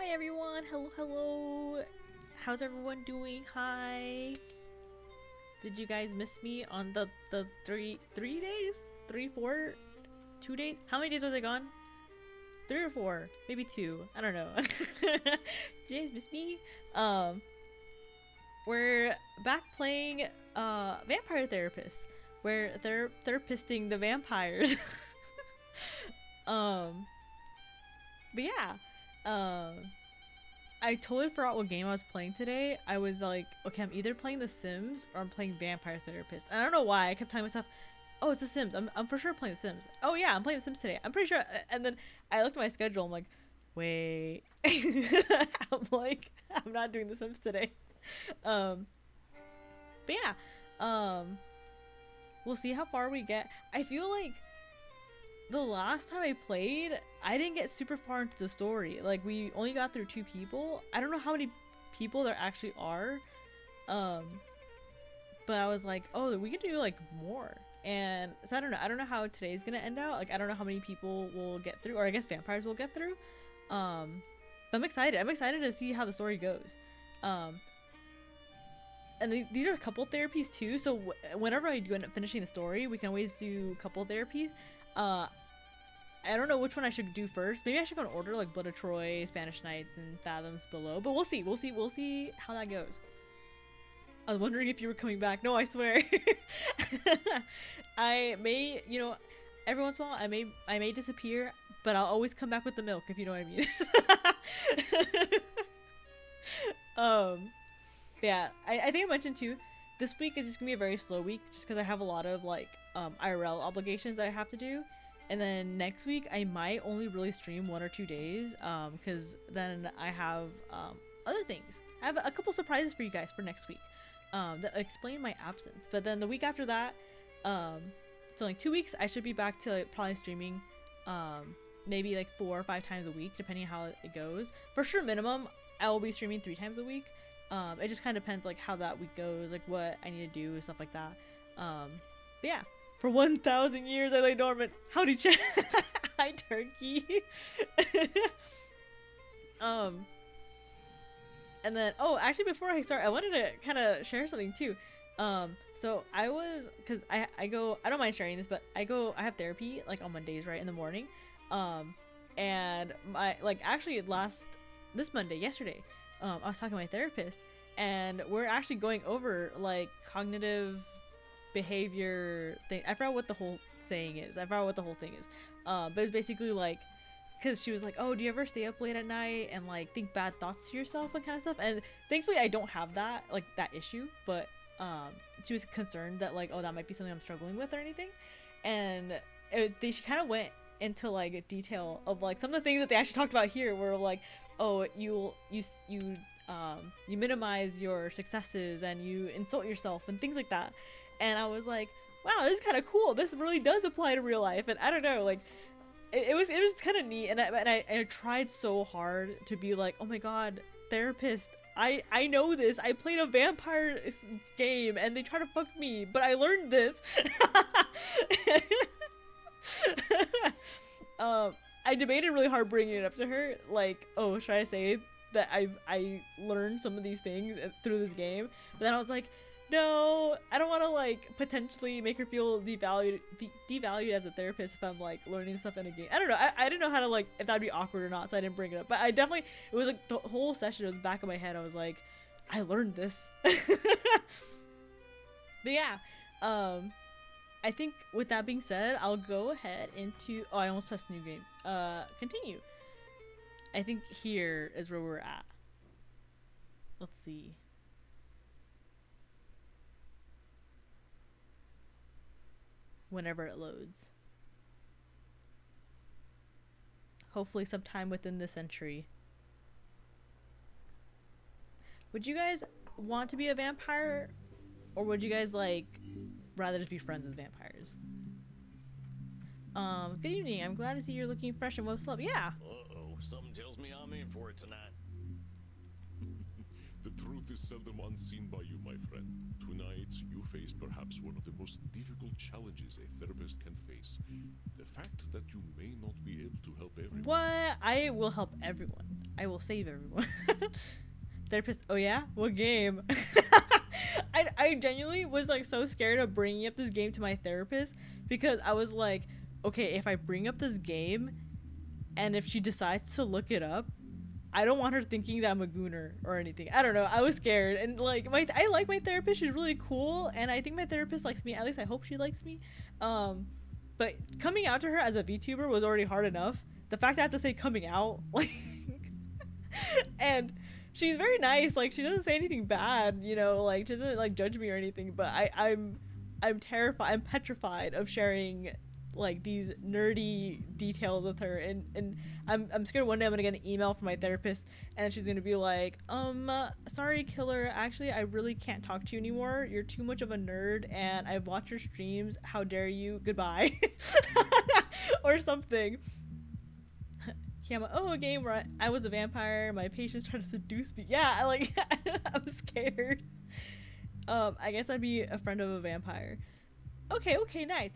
Hi everyone, hello. How's everyone doing? Hi. Did you guys miss me on the three days? 2 days? How many days was I gone? 3 or 4, maybe 2. I don't know. Did you guys miss me? We're back playing Vampire Therapist. Where they're therapisting the vampires. um but yeah. I totally forgot what game I was playing today. I was like, okay, I'm either playing The Sims or I'm playing Vampire Therapist. And I don't know why. I kept telling myself, oh, it's The Sims. I'm for sure playing The Sims. Oh yeah, I'm playing The Sims today. I'm pretty sure. And then I looked at my schedule. I'm like, wait. I'm like, I'm not doing The Sims today. But yeah. We'll see how far we get. I feel like the last time I played, I didn't get super far into the story. Like, we only got through 2 people. I don't know how many people there actually are. But I was like, oh, we could do like more. And so I don't know. I don't know how today's gonna end out. Like, I don't know how many people will get through, or I guess vampires will get through. But I'm excited. I'm excited to see how the story goes. And these are couple therapies too. So whenever I do end up finishing the story, we can always do couple therapies. I don't know which one I should do first. Maybe I should go in order, like Blood of Troy, Spanish Nights, and Fathoms Below. But we'll see. We'll see how that goes. I was wondering if you were coming back. No, I swear. I may, every once in a while, I may disappear, but I'll always come back with the milk, if you know what I mean. Yeah, I think I mentioned too, this week is just gonna be a very slow week, just because I have a lot of like IRL obligations that I have to do. And then next week I might only really stream 1 or 2 days, because then I have other things. I have a couple surprises for you guys for next week that explain my absence. But then the week after that, so like 2 weeks, I should be back to like, probably streaming maybe like 4 or 5 times a week, depending how it goes. For sure, minimum, I will be streaming 3 times a week. It just kind of depends like how that week goes, like what I need to do and stuff like that. But yeah. For 1,000 years I lay dormant. Howdy, chat. Hi, turkey. And then, oh, actually, before I start, I wanted to kind of share something too. So I was, cause I don't mind sharing this, but I have therapy like on Mondays, right, in the morning. And actually this Monday, yesterday, I was talking to my therapist, and we're actually going over like cognitive behavior thing. I forgot what the whole saying is. I forgot what the whole thing is. But it's basically like, because she was like, oh, do you ever stay up late at night and like think bad thoughts to yourself and kind of stuff? And thankfully I don't have that, like, that issue, but she was concerned that like, oh, that might be something I'm struggling with or anything. And she kind of went into like detail of like some of the things that they actually talked about here, where like, oh, you minimize your successes and you insult yourself and things like that. And I was like, wow, this is kind of cool. This really does apply to real life. And I don't know, like, it was kind of neat. And I tried so hard to be like, oh my god, therapist, I know this. I played a vampire game and they try to fuck me, but I learned this. I debated really hard bringing it up to her. Like, oh, should I say that I learned some of these things through this game? But then I was like, no, I don't want to like potentially make her feel devalued as a therapist if I'm like learning stuff in a game. I don't know. I didn't know how to, like, if that'd be awkward or not, so I didn't bring it up. But it was like the whole session was back of my head. I was like, I learned this. But yeah, I think with that being said, I'll go ahead into, oh, I almost pressed new game. Continue. I think here is where we're at. Let's see. Whenever it loads. Hopefully sometime within the century. Would you guys want to be a vampire? Or would you guys like rather just be friends with vampires? Good evening. I'm glad to see you're looking fresh and well-slept. Yeah. Uh-oh. Something tells me I'm in for it tonight. The truth is seldom unseen by you, my friend. Tonight, you face perhaps one of the most difficult challenges a therapist can face. The fact that you may not be able to help everyone. What? I will help everyone. I will save everyone. Therapist, oh yeah? What game? I genuinely was like so scared of bringing up this game to my therapist because I was like, okay, if I bring up this game and if she decides to look it up, I don't want her thinking that I'm a gooner or anything. I don't know. I was scared. And like I like my therapist. She's really cool. And I think my therapist likes me. At least I hope she likes me. But coming out to her as a VTuber was already hard enough. The fact I have to say coming out, like, and she's very nice. Like, she doesn't say anything bad, you know, like, she doesn't like judge me or anything. But I'm terrified. I'm petrified of sharing like these nerdy details with her, and I'm scared one day I'm gonna get an email from my therapist and she's gonna be like, sorry Killer, actually I really can't talk to you anymore, you're too much of a nerd and I've watched your streams, how dare you, goodbye. Or something. Kiayama, oh, a game where I was a vampire, my patients tried to seduce me. Yeah, like I'm scared. I guess I'd be a friend of a vampire. Okay, nice.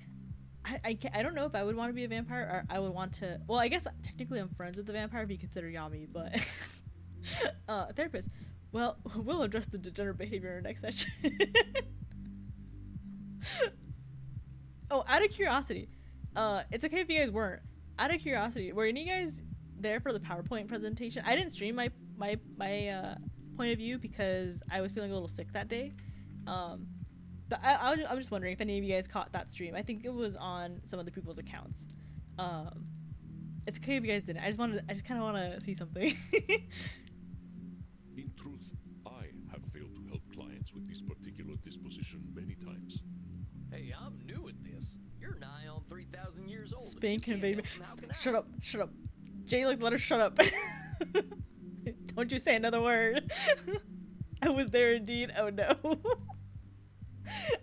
I don't know if I would want to be a vampire or I would want to. Well, I guess technically I'm friends with the vampire if you consider Yami, but therapist. Well, we'll address the degenerate behavior in our next session. Oh, out of curiosity, it's okay if you guys weren't. Out of curiosity, were any of you guys there for the PowerPoint presentation? I didn't stream my point of view because I was feeling a little sick that day. But I'm just wondering if any of you guys caught that stream. I think it was on some of the people's accounts. It's okay if you guys didn't. I just kind of want to see something. In truth, I have failed to help clients with this particular disposition many times. Hey, I'm new at this. You're nigh on 3,000 years old. Spank and baby. Shut up. Jay, like, let her shut up. Don't you say another word. I was there indeed. Oh no.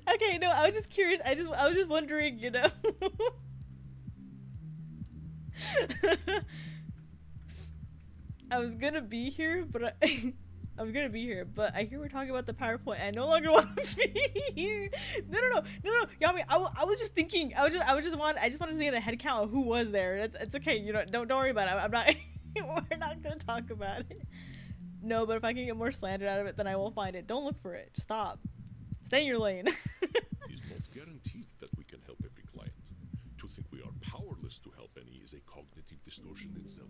Okay, no, I was just curious. I was just wondering, you know. I was gonna be here, but I hear we're talking about the PowerPoint. I no longer want to be here. No, Yami. I was just thinking. I just wanted to get a head count of who was there. It's okay. You know, don't worry about it. I'm not. We're not gonna talk about it. No, but if I can get more slander out of it, then I will find it. Don't look for it. Just stop. Stay in your lane. It is not guaranteed that we can help every client. To think we are powerless to help any is a cognitive distortion itself.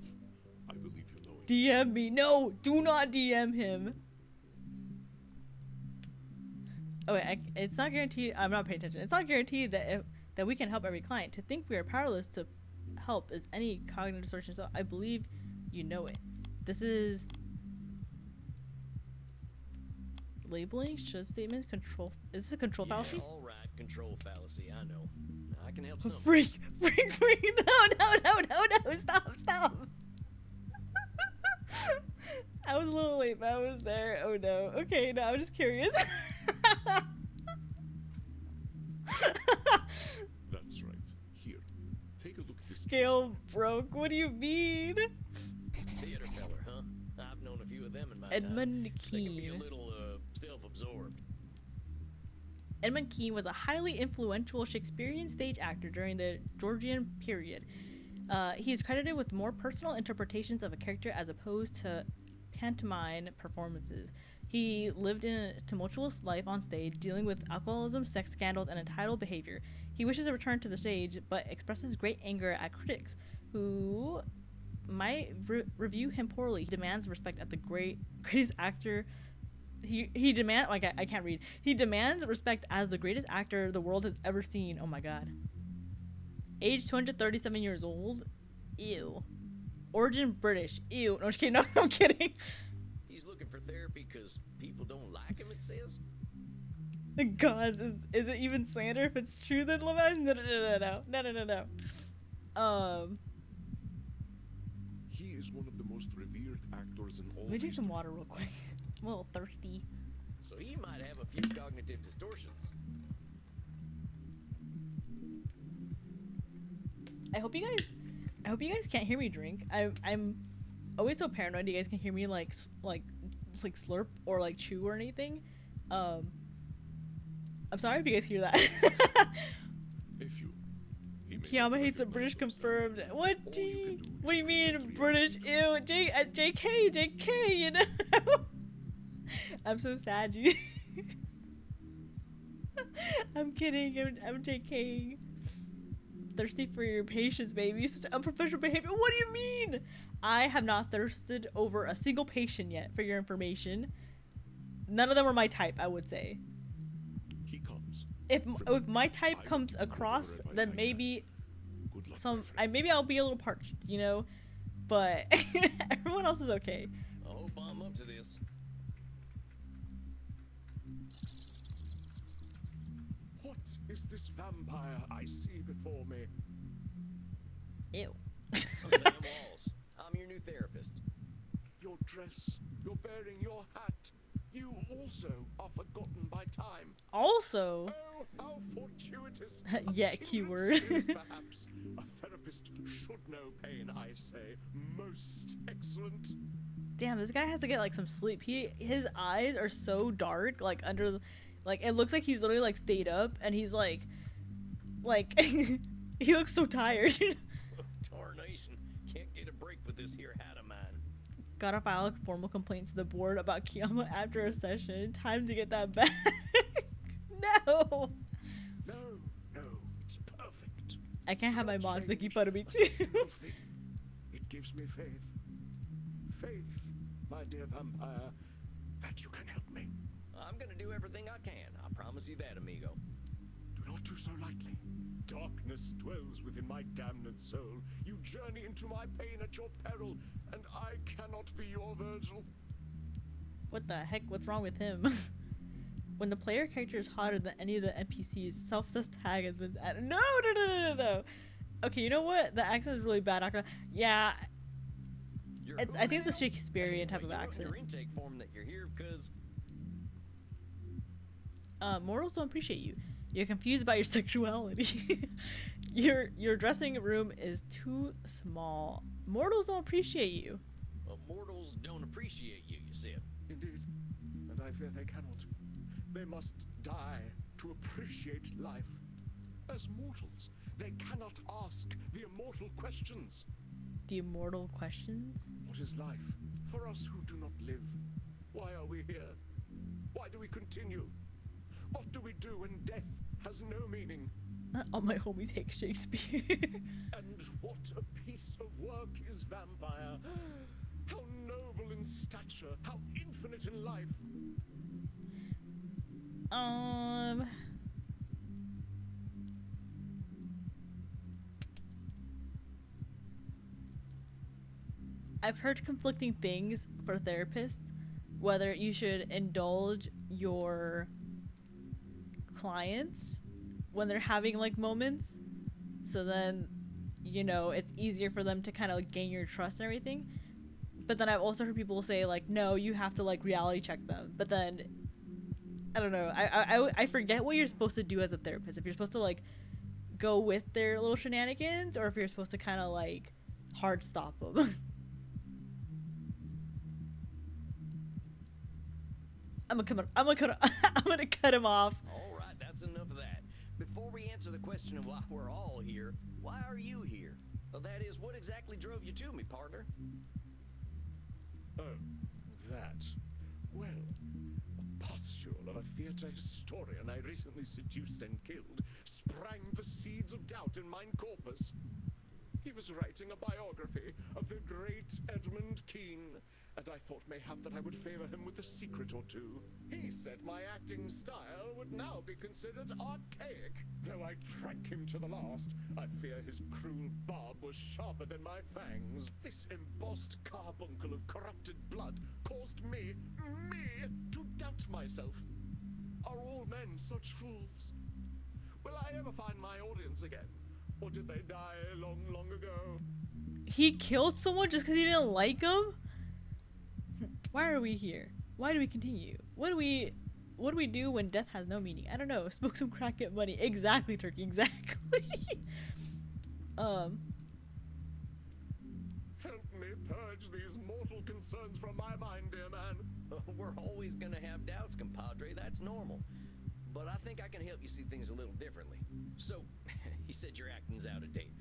I believe you know it. DM me. No, do not DM him. Oh wait, it's not guaranteed. I'm not paying attention. It's not guaranteed that we can help every client. To think we are powerless to help is any cognitive distortion. So I believe you know it. This is labeling, should statements, control. Is this a control fallacy? All right, control fallacy. I know. I can help some. Freak. No, stop. I was a little late, but I was there. Oh no. Okay, no, I was just curious. That's right. Here, take a look at this. Scale broke. What do you mean? Theater feller, huh? I've known a few of them in my Edmund time. They can be a Keane. little self-absorbed. Edmund Keane was a highly influential Shakespearean stage actor during the Georgian period. He is credited with more personal interpretations of a character as opposed to pantomime performances. He lived in a tumultuous life on stage, dealing with alcoholism, sex scandals, and entitled behavior. He wishes to return to the stage, but expresses great anger at critics who might review him poorly. He demands respect at the greatest actor. He demands, like, I can't read. He demands respect as the greatest actor the world has ever seen. Oh my god. Age 237 years old. Ew. Origin British. Ew. No, just kidding. No, I'm kidding. He's looking for therapy because people don't like him, it says. The gods, is it even slander if it's true then, Levi? No. He is one of the most revered actors in all. Let me drink some water real quick. I'm a little thirsty. So he might have a few cognitive distortions. I hope you guys can't hear me drink. I'm always so paranoid you guys can hear me like slurp or like chew or anything. I'm sorry if you guys hear that. A few. He Kiayama hates the British confirmed. What do you mean British? Ew, JK, you know? I'm so sad, you. I'm kidding. I'm JK. Thirsty for your patience, baby. Such unprofessional behavior. What do you mean? I have not thirsted over a single patient yet, for your information. None of them are my type, I would say. He comes. If my type comes across, then maybe maybe I'll be a little parched, you know? But everyone else is okay. I hope I'm up to this. What is this vampire I see before me? Ew. I'm Sam Walls. I'm your new therapist. Your dress, your bearing, your hat. You also are forgotten by time. Also. Oh, how fortuitous. Yeah, keyword. Perhaps a therapist should know pain, I say. Most excellent. Damn, this guy has to get like some sleep. His eyes are so dark, like under, like it looks like he's literally like stayed up, and he's like he looks so tired. Tarnation. Can't get a break with this here hat of mine. Gotta file a formal complaint to the board about Kiayama after a session. Time to get that back. No. No, it's perfect. I can't have my mods Change making fun of me a too. single thing. It gives me faith. Faith, my dear vampire, that you can help me. I'm gonna do everything I can. I promise you that, amigo. Do not do so lightly. Darkness dwells within my damned soul. You journey into my pain at your peril, and I cannot be your Virgil. What the heck? What's wrong with him? When the player character is hotter than any of the NPCs, self-sus tag has been added. No. Okay, you know what? The accent is really bad. Yeah, I think it's a Shakespearean type of accent. Your intake form that you're here because mortals don't appreciate you. You're confused about your sexuality. Your dressing room is too small. Mortals don't appreciate you. well, mortals don't appreciate you. You said. Indeed, and I fear they cannot. They must die to appreciate life. As mortals, they cannot ask the immortal questions. The immortal questions? What is life for us who do not live? Why are we here? Why do we continue? What do we do when death has no meaning? All my homies hate Shakespeare. And what a piece of work is Vampire. How noble in stature, how infinite in life. I've heard conflicting things for therapists, whether you should indulge your clients when they're having like moments, so then, you know, it's easier for them to kind of like, gain your trust and everything. But then I've also heard people say like, no, you have to like reality check them. But then I don't know, I forget what you're supposed to do as a therapist. If you're supposed to like go with their little shenanigans, or if you're supposed to kind of like hard stop them. I'm gonna cut him off. All right, that's enough of that. Before we answer the question of why we're all here, why are you here? Well, that is, what exactly drove you to me, partner? Oh, that. Well, a pustule of a theatre historian I recently seduced and killed sprang the seeds of doubt in mine corpus. He was writing a biography of the great Edmund Kean, and I thought mayhap that I would favor him with a secret or two. He said my acting style would now be considered archaic. Though I drank him to the last, I fear his cruel barb was sharper than my fangs. This embossed carbuncle of corrupted blood caused me to doubt myself. Are all men such fools? Will I ever find my audience again? Or did they die long, long ago? He killed someone just because he didn't like him? Why are we here? Why do we continue? What do we do when death has no meaning? I don't know. Smoke some crack, get money. Exactly, Turkey. Exactly. Help me purge these mortal concerns from my mind, dear man. We're always gonna have doubts, compadre. That's normal. But I think I can help you see things a little differently. So, He said your acting's out of date.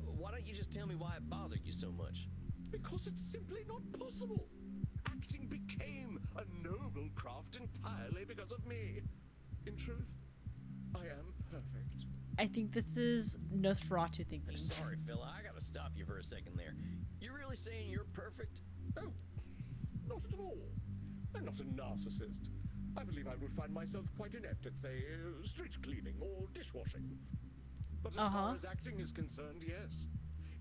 Why don't you just tell me why it bothered you so much? Because it's simply not possible. Acting became a noble craft entirely because of me. In truth, I am perfect. I think this is Nosferatu thinking. Sorry, fella, I gotta stop you for a second there. You really saying you're perfect? Oh, not at all. I'm not a narcissist. I believe I would find myself quite inept at, say, street cleaning or dishwashing. But as far as acting is concerned, yes.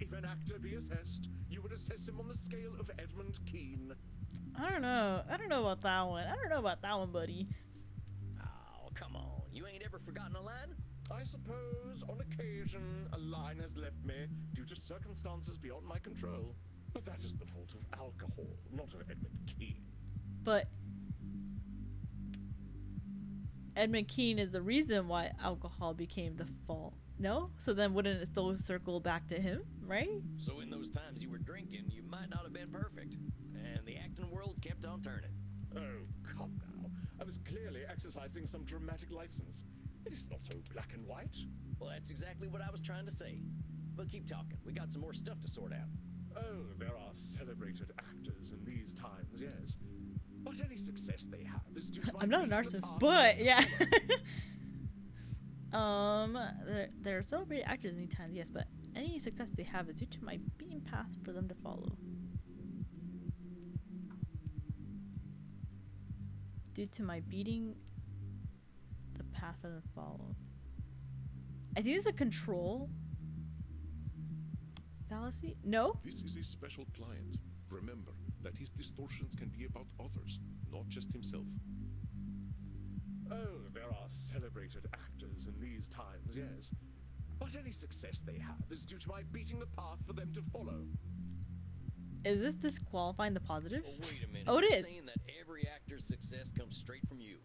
If an actor be assessed, you would assess him on the scale of Edmund Kean. I don't know. I don't know about that one. I don't know about that one, buddy. Oh, come on. You ain't ever forgotten a line? I suppose, on occasion, a line has left me due to circumstances beyond my control. But that is the fault of alcohol, not of Edmund Kean. But Edmund Kean is the reason why alcohol became the fault. No? So then wouldn't it still circle back to him, right? So in those times you were drinking, you might not have been perfect. And the acting world kept on turning. Oh, come now. I was clearly exercising some dramatic license. It is not so black and white. Well, that's exactly what I was trying to say. But keep talking. We got some more stuff to sort out. Oh, there are celebrated actors in these times, yes. But any success they have is due to my I'm not a beating the narcissist, path but to yeah. follow. There are celebrated actors in these times, yes, but any success they have is due to my beaten path for them to follow. Due to my beating the path for them to follow. I think it's a control fallacy. No? This is a special client. Remember that his distortions can be about others, not just himself. Oh, there are celebrated actors in these times, yes. But any success they have is due to my beating the path for them to follow. Is this disqualifying the positive? Well, wait a minute. Oh, it You're is. saying that every actor's success comes straight from you.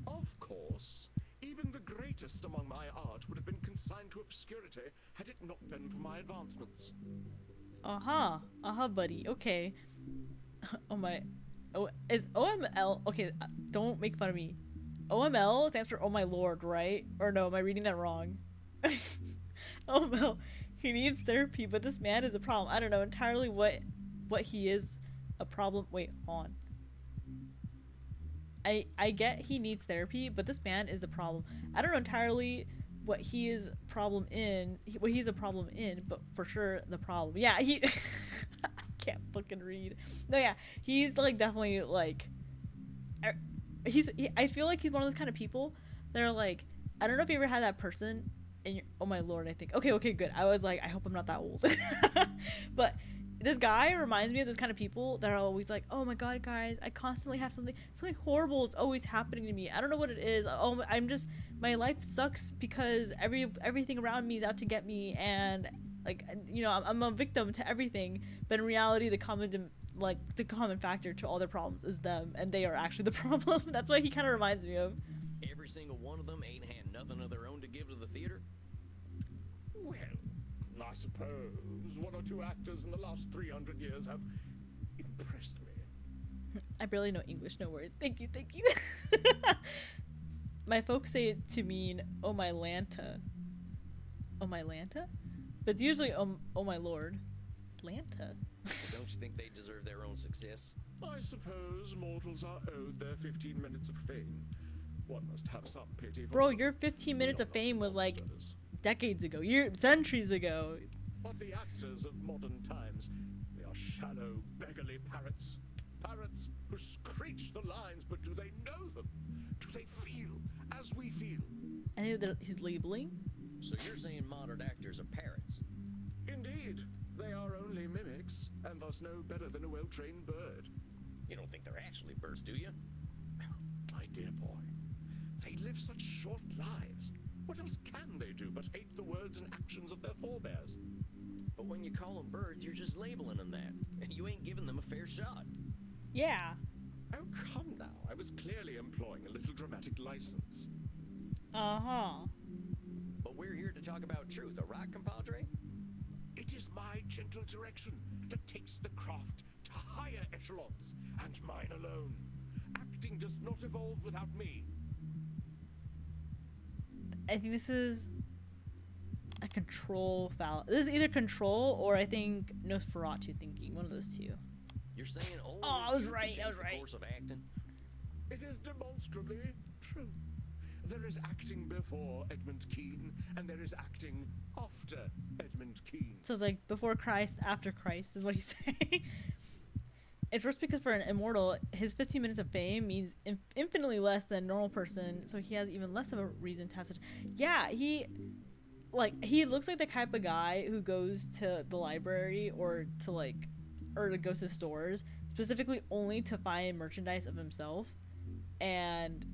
Of course. Even the greatest among my art would have been consigned to obscurity had it not been for my advancements. Buddy. Okay. Oh my. Oh, is OML. Okay, don't make fun of me. OML stands for Oh My Lord, right? Or no, am I reading that wrong? OML. He needs therapy, but this man is a problem. I don't know entirely what he is a problem. Wait, on. I get he needs therapy, but this man is the problem. I don't know entirely what he is what he's a problem in, but for sure the problem. Yeah, he I can't fucking read. No, yeah, he's like definitely like I feel like he's one of those kind of people that are like, I don't know if you ever had that person and you're, oh my lord, I think okay, good. I was like, I hope I'm not that old. But this guy reminds me of those kind of people that are always like, oh my god, guys, I constantly have something horrible is always happening to me. I don't know what it is. Oh, my life sucks because everything around me is out to get me, and like, you know, I'm a victim to everything. But in reality, the common factor to all their problems is them, and they are actually the problem. That's what he kind of reminds me of. Every single one of them ain't had nothing of their own to give to the theater. Well, I suppose one or two actors in the last 300 years have impressed me. I barely know English, no worries. Thank you. My folks say it to mean, oh my Lanta. Oh my Lanta? But it's usually, oh my lord. Lanta? Don't you think they deserve their own success? I suppose mortals are owed their 15 minutes of fame. One must have some pity for Bro, them. your 15 minutes We of are not fame was like monsters. decades ago, centuries ago. But the actors of modern times, they are shallow, beggarly parrots. Parrots who screech the lines, but do they know them? Do they feel as we feel? I know that he's labeling. So you're saying modern actors are parrots? Indeed, they are only mimics, and thus no better than a well-trained bird. You don't think they're actually birds, do you? My dear boy, they live such short lives. What else can they do but ape the words and actions of their forebears? But when you call them birds, you're just labeling them that. And you ain't giving them a fair shot. Yeah. Oh, come now. I was clearly employing a little dramatic license. But we're here to talk about truth, right, compadre? It is my gentle direction that takes the craft to higher echelons, and mine alone. Acting does not evolve without me. I think this is a control foul. This is either control or I think Nosferatu thinking. One of those two. You're saying only Oh, I was you can right, I change was the right. course of acting? It is demonstrably true. There is acting before Edmund Kean, and there is acting after Edmund Kean. So it's like before Christ, after Christ is what he's saying. It's worse because for an immortal, his 15 minutes of fame means infinitely less than a normal person, so he has even less of a reason to have such. Yeah, he looks like the type of guy who goes to the library or to go to stores specifically only to find merchandise of himself. And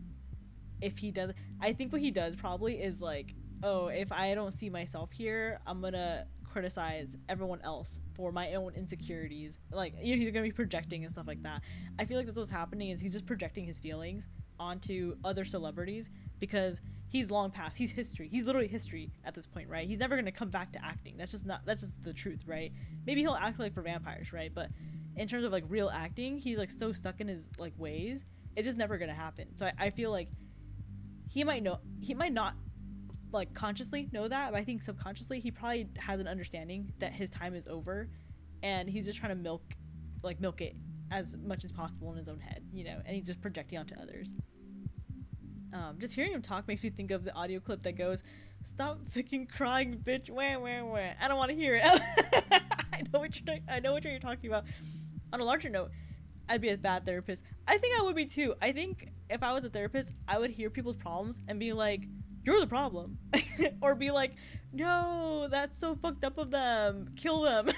if he does, I think what he does probably is like, oh, if I don't see myself here, I'm gonna criticize everyone else for my own insecurities. Like, you know, he's gonna be projecting and stuff like that. I feel like that's what's happening is he's just projecting his feelings onto other celebrities because he's long past. He's history. He's literally history at this point, right? He's never gonna come back to acting. That's just the truth, right? Maybe he'll act like for vampires, right? But in terms of like real acting, he's like so stuck in his like ways. It's just never gonna happen. So I feel like he might not like consciously know that, but I think subconsciously he probably has an understanding that his time is over, and he's just trying to milk it as much as possible in his own head, you know, and he's just projecting onto others. Just hearing him talk makes me think of the audio clip that goes, "Stop fucking crying, bitch! Wah, wah, wah." I don't want to hear it. I know what you're talking about. On a larger note, I'd be a bad therapist. I think I would be too. I think if I was a therapist, I would hear people's problems and be like, "You're the problem," or be like, "No, that's so fucked up of them. Kill them."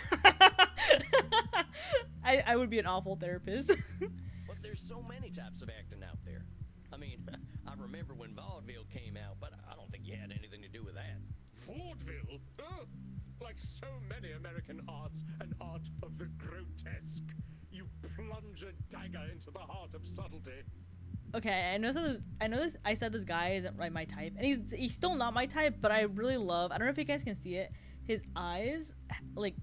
I would be an awful therapist. But there's so many types of acting out there. I mean, I remember when vaudeville came out, but I don't think you had anything to do with that. Vaudeville? Oh, like so many American arts, an art of the grotesque. You plunge a dagger into the heart of subtlety. Okay, I said this guy isn't like my type, and he's still not my type, but I really love, I don't know if you guys can see it, his eyes, like,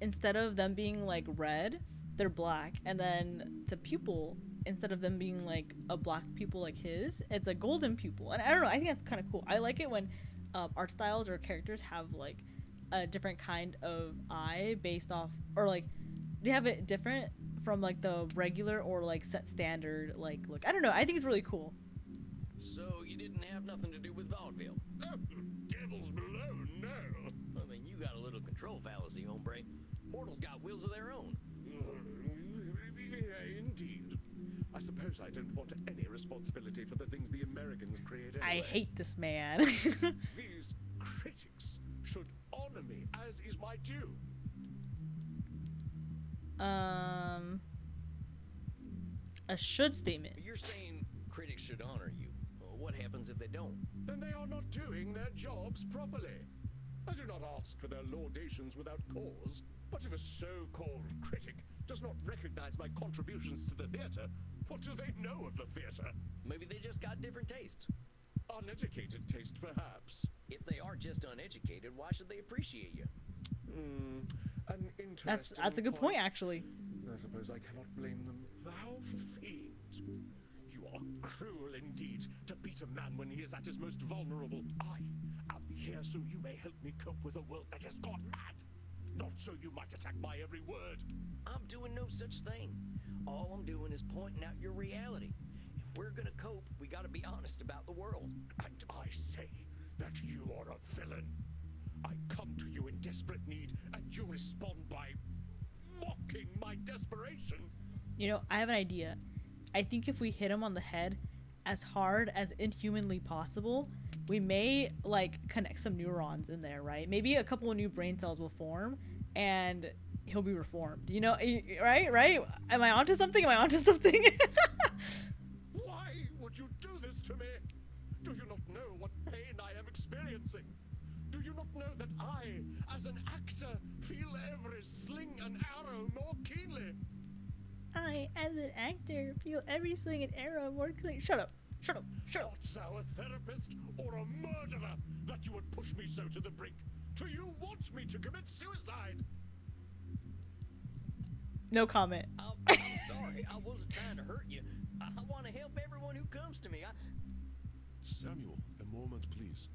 instead of them being like red, they're black, and then the pupil, instead of them being like a black pupil like his, it's a golden pupil. And I don't know, I think that's kind of cool. I like it when art styles or characters have like a different kind of eye based off, or like they have it different from like the regular or like set standard like look. I don't know, I think it's really cool. So you didn't have nothing to do with vaudeville? Oh, devils below, no. I mean, you got a little control fallacy, hombre. Mortals got wills of their own. Indeed. I suppose I don't want any responsibility for the things the Americans create anyway. I hate this man. These critics should honor me, as is my due. A should statement. You're saying critics should honor you. Well, what happens if they don't? Then they are not doing their jobs properly. I do not ask for their laudations without cause, but if a so-called critic does not recognize my contributions to the theater, what do they know of the theater? Maybe they just got different tastes. Uneducated taste, perhaps. If they are just uneducated, why should they appreciate you? An interesting That's a good point, actually. I suppose I cannot blame them. Thou fiend! You are cruel indeed to beat a man when he is at his most vulnerable. I am here so you may help me cope with a world that has gone mad. Not so you might attack my every word. I'm doing no such thing. All I'm doing is pointing out your reality. If we're gonna cope, we gotta be honest about the world. And I say that you are a villain. I come to you in desperate need, and you respond by mocking my desperation. You know, I have an idea. I think if we hit him on the head as hard as inhumanly possible, we may like connect some neurons in there, right? Maybe a couple of new brain cells will form and he'll be reformed. You know, right? Am I onto something? Why would you do this to me? Do you not know what pain I am experiencing? Do you not know that I, as an actor, feel every sling and arrow more keenly? I, as an actor, feel every sling and arrow more clean. Shut up. Art thou a therapist or a murderer that you would push me so to the brink? Do you want me to commit suicide? No comment. I'm sorry. I wasn't trying to hurt you. I want to help everyone who comes to me. Samuel, a moment, please.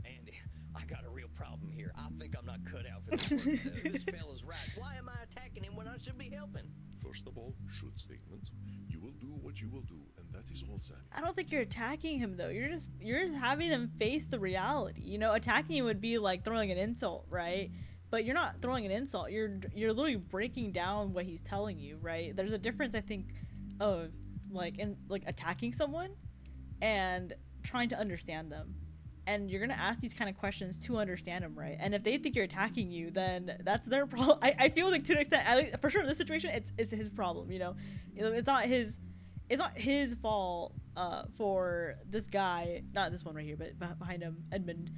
Andy, I got a real problem here. I think I'm not cut out for this work. This fella's right. Why am I attacking him when I should be helping? First of all, should statement. You will do what you will do, and that is all, Sam. I don't think you're attacking him though. You're just having them face the reality. You know, attacking him would be like throwing an insult, right? But you're not throwing an insult. You're literally breaking down what he's telling you, right? There's a difference, I think, of like attacking someone and trying to understand them. And you're gonna ask these kind of questions to understand them, right? And if they think you're attacking you, then that's their problem. I feel like to an extent, at least, for sure in this situation, it's his problem. You know, it's not his fault for this guy, not this one right here, but behind him, Edmund,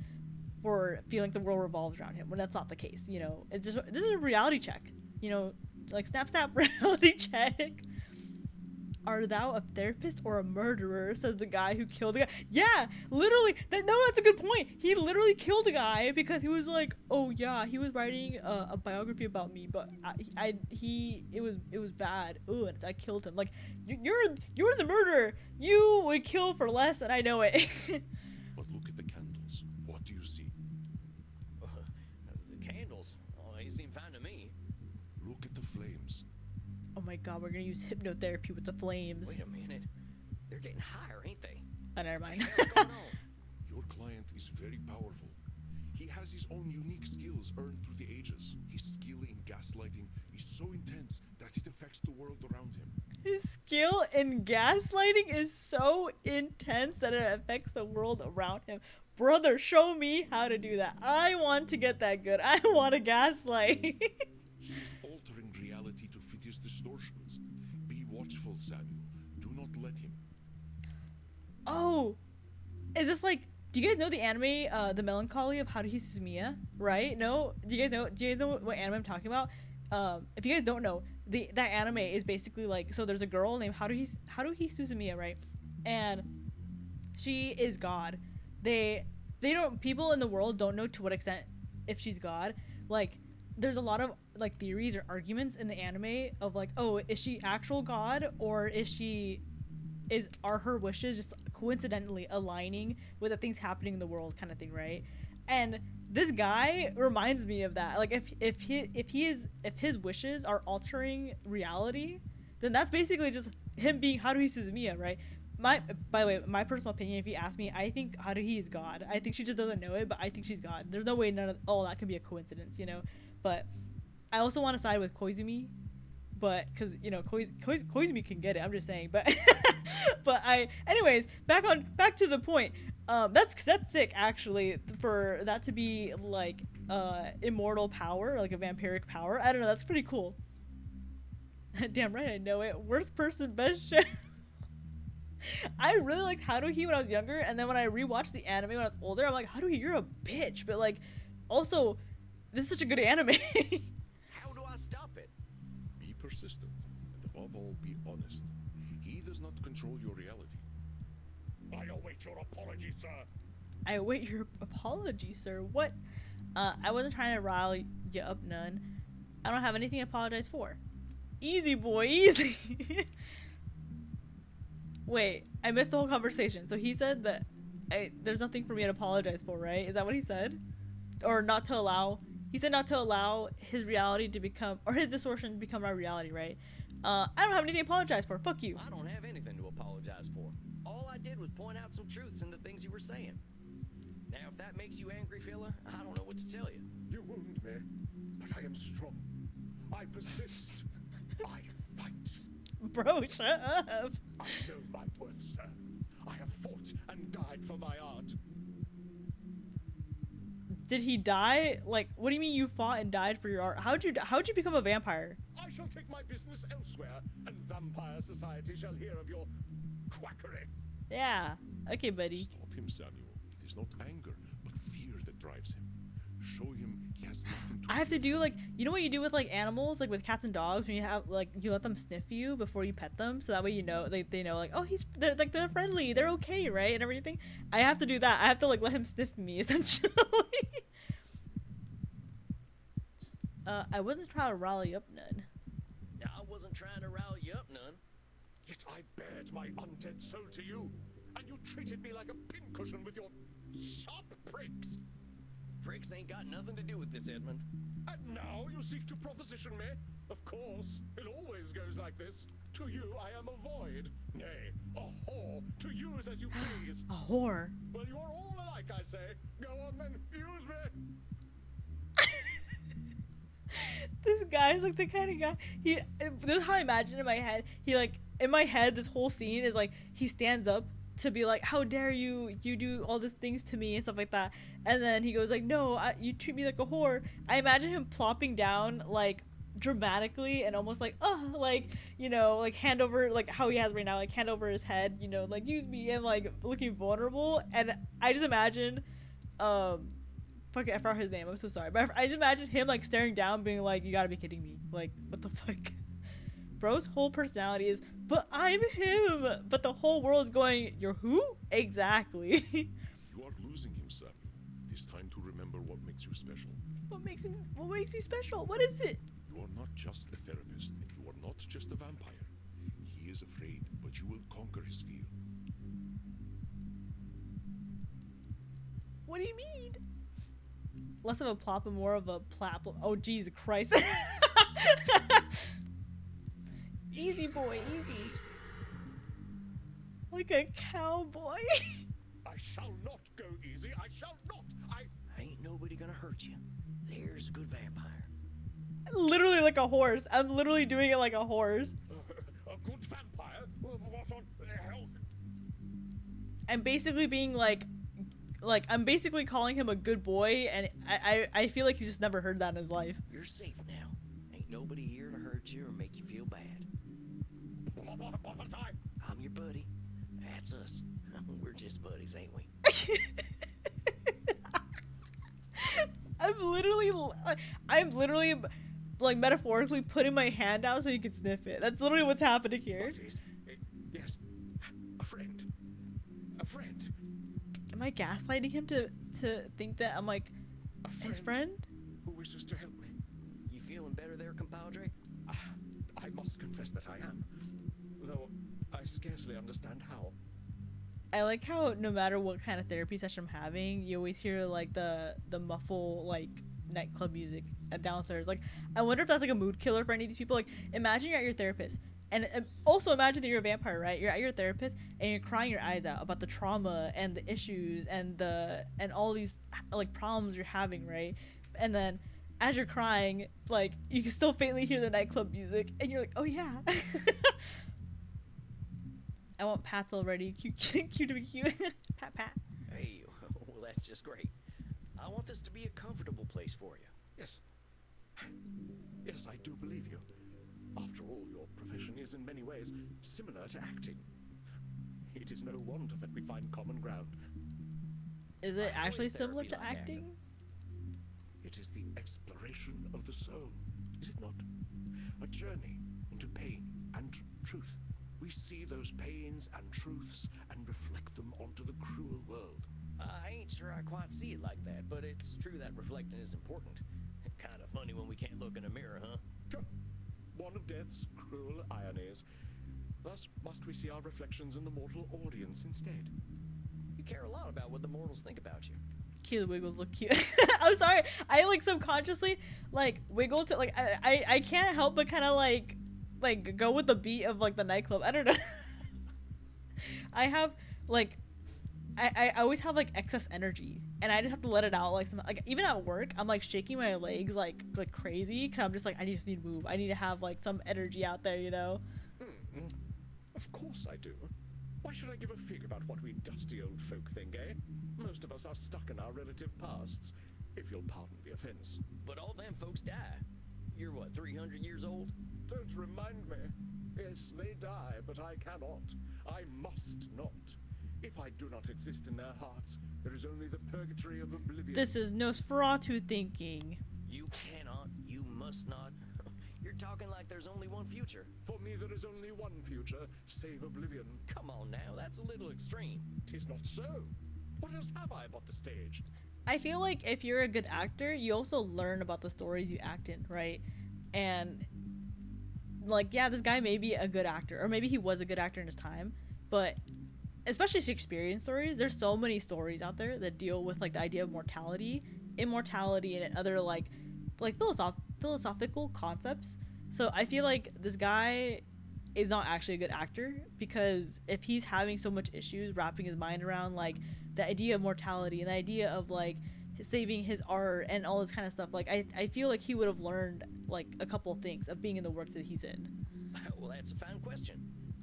for feeling like the world revolves around him when that's not the case. You know, it's just, this is a reality check. You know, like snap reality check. Are thou a therapist or a murderer? Says the guy who killed the guy. Yeah, literally. That's a good point. He literally killed a guy because he was like, oh yeah, he was writing a biography about me, but it was bad. Ooh, and I killed him. Like, you're the murderer. You would kill for less, and I know it. But look at the candles. What do you see? The candles. Oh, they seem fine to me. Look at the flames. Oh my god, we're gonna use hypnotherapy with the flames. Wait a minute. They're getting higher, ain't they? Oh, never mind. What's going on? Your client is very powerful. He has his own unique skills earned through the ages. His skill in gaslighting is so intense that it affects the world around him. His skill in gaslighting is so intense that it affects the world around him. Brother, show me how to do that. I want to get that good. I want to gaslight. He is altering reality to fit his distortions. Be watchful, Samuel. Do not let him. Oh, is this like? Do you guys know the anime, The Melancholy of Haruhi Suzumiya? Right? No? Do you guys know what anime I'm talking about? If you guys don't know, that anime is basically like, so there's a girl named Haruhi Suzumiya, right? And she is God. They don't, people in the world don't know to what extent if she's God. Like, there's a lot of like theories or arguments in the anime of like, oh, is she actual God, or are her wishes just coincidentally aligning with the things happening in the world, kind of thing, right? And this guy reminds me of that. Like, if his wishes are altering reality, then that's basically just him being Haruhi Suzumiya, right? By the way, my personal opinion, if you ask me, I think Haruhi is God. I think she just doesn't know it, but I think she's God. There's no way that can be a coincidence, you know? But I also want to side with Koizumi, but because, you know, Koizumi can get it. I'm just saying, but anyways, back to the point. That's sick, actually, for that to be like immortal power, like a vampiric power. I don't know, that's pretty cool. Damn right, I know it. Worst person, best show. I really liked Haruhi when I was younger, and then when I rewatched the anime when I was older, I'm like, Haruhi, you're a bitch, but like, also, this is such a good anime. How do I stop it? Be persistent, and above all, be honest. He does not control your reality. I await your apology, sir. I await your apology, sir. What? I wasn't trying to rile you up none. I don't have anything to apologize for. Easy, boy, easy. Wait, I missed the whole conversation. So he said that there's nothing for me to apologize for, right? Is that what he said? Or not to allow... He said not to allow his reality to become... Or his distortion to become our reality, right? I don't have anything to apologize for. Fuck you. I don't have anything to apologize for. All I did was point out some truths in the things you were saying. Now, if that makes you angry, fella, I don't know what to tell you. You wound me, but I am strong. I persist. I fight. Bro, shut up. I know my worth, sir. I have fought and died for my art. Did he die? Like, what do you mean you fought and died for your art? How'd you become a vampire? I shall take my business elsewhere, and vampire society shall hear of your quackery. Yeah. Okay, buddy. Stop him, Samuel. It is not anger, but fear that drives him. Show him he has nothing to I have to fear do from. like, you know what you do with like animals, like with cats and dogs, when you have like, you let them sniff you before you pet them, so that way you know, they know like, oh, they're friendly, they're okay, right, and everything. I have to do that. I have to like let him sniff me essentially. I wasn't trying to rally up none. I wasn't trying to rile you up none. Yet I bared my undead soul to you, and you treated me like a pincushion with your sharp pricks. pricks ain't got nothing to do with this, Edmund. And now you seek to proposition me? Of course, it always goes like this. To you I am a void, nay, a whore, to use as you please. A whore. Well, you are all alike, I say. Go on then, use me. This guy's like the kind of guy. This is how I imagine in my head. In my head, this whole scene is like he stands up to be like, how dare you do all these things to me and stuff like that, and then he goes like, no, you treat me like a whore. I imagine him plopping down like dramatically and almost like, oh, like, you know, like hand over, like how he has right now, like hand over his head, you know, like use me, and like looking vulnerable. And I just imagine fuck it, I forgot his name, I'm so sorry, but I just imagine him like staring down being like, you gotta be kidding me, like what the fuck. Bro's whole personality is, but I'm him, but the whole world is going, you're who? Exactly. You are losing him, Samuel. It is time to remember what makes you special. What makes you special? What is it? You are not just a therapist, and you are not just a vampire. He is afraid, but you will conquer his fear. What do you mean? Less of a plop and more of a plap. Oh, Jesus Christ. Easy boy, easy. Like a cowboy. I shall not go easy. I shall not. Ain't nobody gonna hurt you. There's a good vampire. Literally like a horse. I'm literally doing it like a horse. A good vampire? What on hell? I'm basically being like I'm basically calling him a good boy, and I feel like he's just never heard that in his life. You're safe now. Ain't nobody here to hurt you or make you feel bad. I'm your buddy. That's us. We're just buddies, ain't we? I'm literally like metaphorically putting my hand out so you can sniff it. That's literally what's happening here. Yes. A friend. A friend. Am I gaslighting him to think that I'm like his friend? Who wishes to help me. You feeling better there, compadre? I must confess that I am. Though I scarcely understand how. I like how no matter what kind of therapy session I'm having, you always hear like the muffle like nightclub music downstairs. Like, I wonder if that's like a mood killer for any of these people. Like, imagine you're at your therapist, and also imagine that you're a vampire, right? You're at your therapist and you're crying your eyes out about the trauma and the issues and all these like problems you're having, right? And then as you're crying, like you can still faintly hear the nightclub music, and you're like, oh yeah. I want pats already. Cute to be cute. Pat. Hey, well, that's just great. I want this to be a comfortable place for you. Yes. Yes, I do believe you. After all, your profession is in many ways similar to acting. It is no wonder that we find common ground. Is it Why actually is similar therapy to like acting? It is the exploration of the soul, is it not? A journey into pain and truth. We see those pains and truths and reflect them onto the cruel world. I ain't sure I quite see it like that, but it's true that reflecting is important. Kind of funny when we can't look in a mirror, huh? One of death's cruel ironies. Thus must we see our reflections in the mortal audience instead. You care a lot about what the mortals think about you. Cute wiggles look cute. I'm sorry. I like subconsciously like wiggle to like I can't help but kind of like go with the beat of like the nightclub. I don't know. I have like I always have like excess energy, and I just have to let it out. Like even at work, I'm like shaking my legs like crazy because I'm just like I just need to move. I need to have like some energy out there, you know. Of course I do. Why should I give a fig about what we dusty old folk think, eh? Most of us are stuck in our relative pasts, if you'll pardon the offense. But all them folks die. You're what, 300 years old? Don't remind me. Yes, they die, but I cannot. I must not. If I do not exist in their hearts, there is only the purgatory of oblivion. This is Nosferatu thinking. You cannot, you must not. You're talking like there's only one future. For me, there is only one future, save oblivion. Come on now, that's a little extreme. 'Tis not so. What else have I but the stage? I feel like if you're a good actor, you also learn about the stories you act in, right? And like, yeah, this guy may be a good actor, or maybe he was a good actor in his time, but especially Shakespearean stories, there's so many stories out there that deal with like the idea of mortality immortality and other like philosophical concepts. So I feel like this guy is not actually a good actor, because if he's having so much issues wrapping his mind around like the idea of mortality and the idea of like saving his art and all this kind of stuff, like I feel like he would have learned like a couple of things of being in the works that he's in. Well, that's a fine question.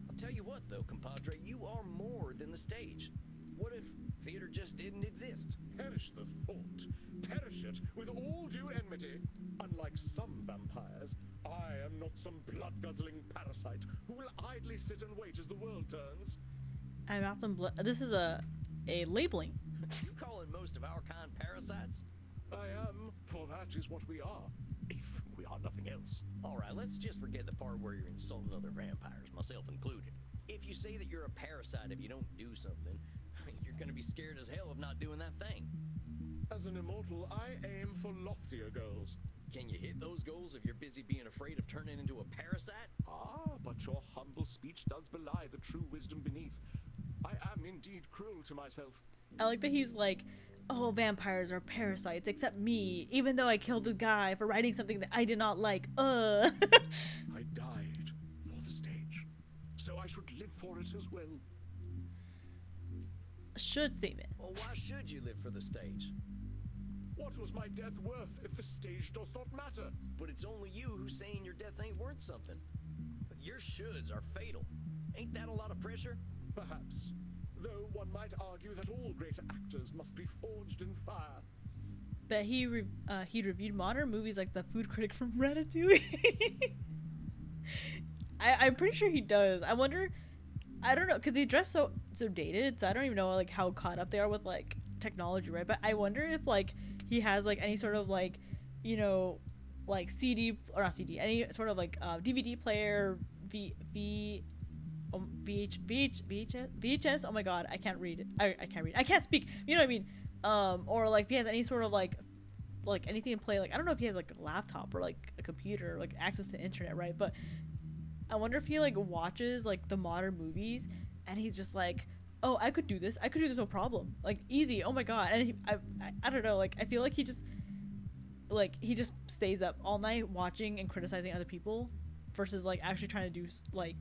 I'll tell you what, though, compadre, you are more than the stage. What if theater just didn't exist? Perish the thought. Perish it with all due enmity. Unlike some vampires, I am not some blood-guzzling parasite who will idly sit and wait as the world turns. I'm not some this is a labeling. You calling most of our kind parasites? I am, for that is what we are, if we are nothing else. All right, let's just forget the part where you're insulting other vampires, myself included. If you say that you're a parasite if you don't do something, you're gonna be scared as hell of not doing that thing. As an immortal, I aim for loftier goals. Can you hit those goals if you're busy being afraid of turning into a parasite? Ah, but your humble speech does belie the true wisdom beneath. I am indeed cruel to myself. I like that he's like, oh, vampires are parasites except me, even though I killed this guy for writing something that I did not like. I died for the stage, so I should live for it as well. Should statement. Well, why should you live for the stage? What was my death worth if the stage does not matter? But it's only you who's saying your death ain't worth something. But your shoulds are fatal. Ain't that a lot of pressure? Perhaps. Though one might argue that all great actors must be forged in fire. But he reviewed modern movies like the food critic from Ratatouille. I'm pretty sure he does. I wonder, I don't know, because they dress so dated, so I don't even know like how caught up they are with like technology, right? But I wonder if like he has like any sort of like, you know, like CD or not CD, any sort of like DVD player, VHS. Oh my god, I can't read. I can't read. I can't speak. You know what I mean? Or like if he has any sort of like anything to play. Like I don't know if he has like a laptop or like a computer, like access to internet, right? But I wonder if he like watches like the modern movies and he's just like, oh, I could do this no problem, like easy. Oh my god. And I don't know. Like I feel like he just stays up all night watching and criticizing other people versus like actually trying to do like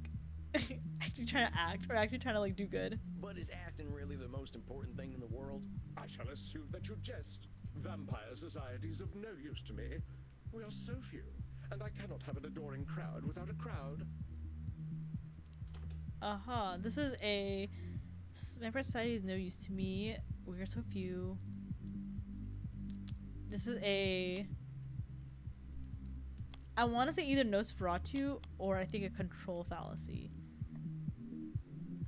actually trying to act or actually trying to like do good. But is acting really the most important thing in the world? I shall assume that you jest. Vampire society is of no use to me. We are so few, and I cannot have an adoring crowd without a crowd. This is a vampire society is no use to me. We are so few. This is a, I want to say either Nosferatu or I think a control fallacy.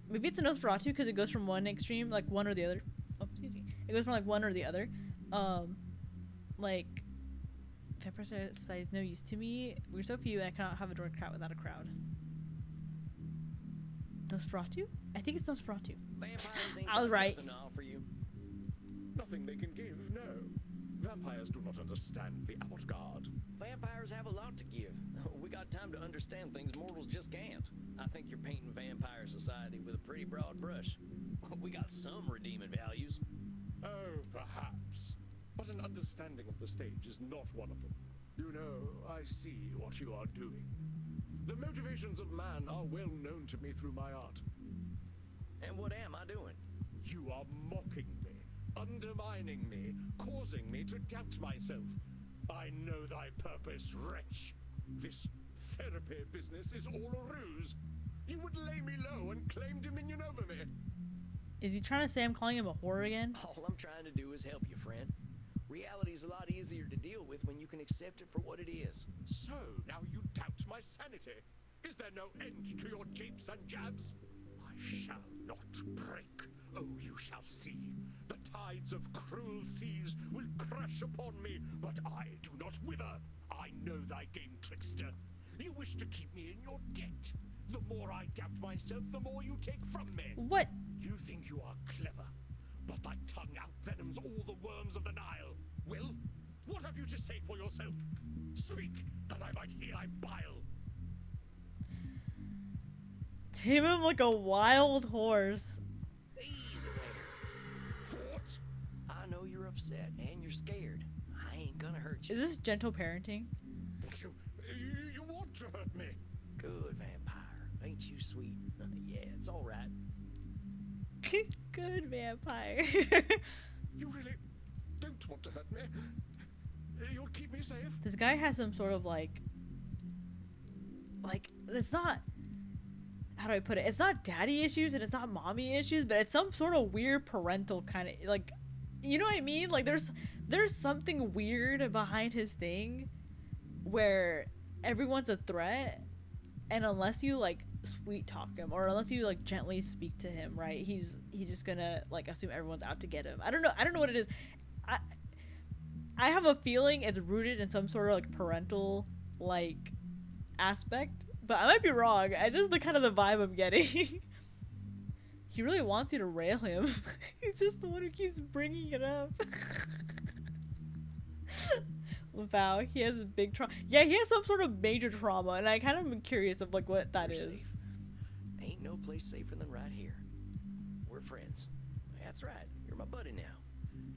Maybe it's a Nosferatu because it goes from one extreme, like one or the other. Oh, excuse me. It goes from like one or the other. Like vampire society is no use to me. We're so few, and I cannot have a adoring crowd without a crowd. Nosferatu? I think it's Nosferatu. Vampires ain't I was got right. nothing to offer you. Nothing they can give, no. Vampires do not understand the avant-garde. Vampires have a lot to give. We got time to understand things mortals just can't. I think you're painting vampire society with a pretty broad brush. We got some redeeming values. Oh, perhaps. But an understanding of the stage is not one of them. You know, I see what you are doing. The motivations of man are well known to me through my art. And what am I doing? You are mocking me, undermining me, causing me to doubt myself. I know thy purpose, wretch. This therapy business is all a ruse. You would lay me low and claim dominion over me. Is he trying to say I'm calling him a whore again? All I'm trying to do is help you, friend. Reality is a lot easier to deal with when you can accept it for what it is. So, now you doubt my sanity. Is there no end to your japes and jabs? I shall not break. Oh, you shall see. The tides of cruel seas will crash upon me, but I do not wither. I know thy game, trickster. You wish to keep me in your debt. The more I doubt myself, the more you take from me. What? You think you are clever, but thy tongue outvenoms all the worms of the Nile. Well, what have you to say for yourself? Speak, that I might hear thy bile. Tame him like a wild horse. Easy there. What? I know you're upset and you're scared, ain't gonna hurt you. Is this gentle parenting? You want to hurt me? Good vampire. Ain't you sweet? Yeah, it's all right. Good vampire. You really don't want to hurt me? You'll keep me safe? This guy has some sort of like it's not, how do I put it? It's not daddy issues and it's not mommy issues, but it's some sort of weird parental kind of, like, you know what I mean? Like there's something weird behind his thing where everyone's a threat, and unless you like sweet talk him or unless you like gently speak to him, right, he's just gonna like assume everyone's out to get him. I don't know what it is. I have a feeling it's rooted in some sort of like parental like aspect, but I might be wrong. I just the kind of the vibe I'm getting. He really wants you to rail him. He's just the one who keeps bringing it up. Wow, he has a big trauma. Yeah, he has some sort of major trauma, and I kind of am curious of like what that You're is. safe. Ain't no place safer than right here. We're friends. That's right. You're my buddy now.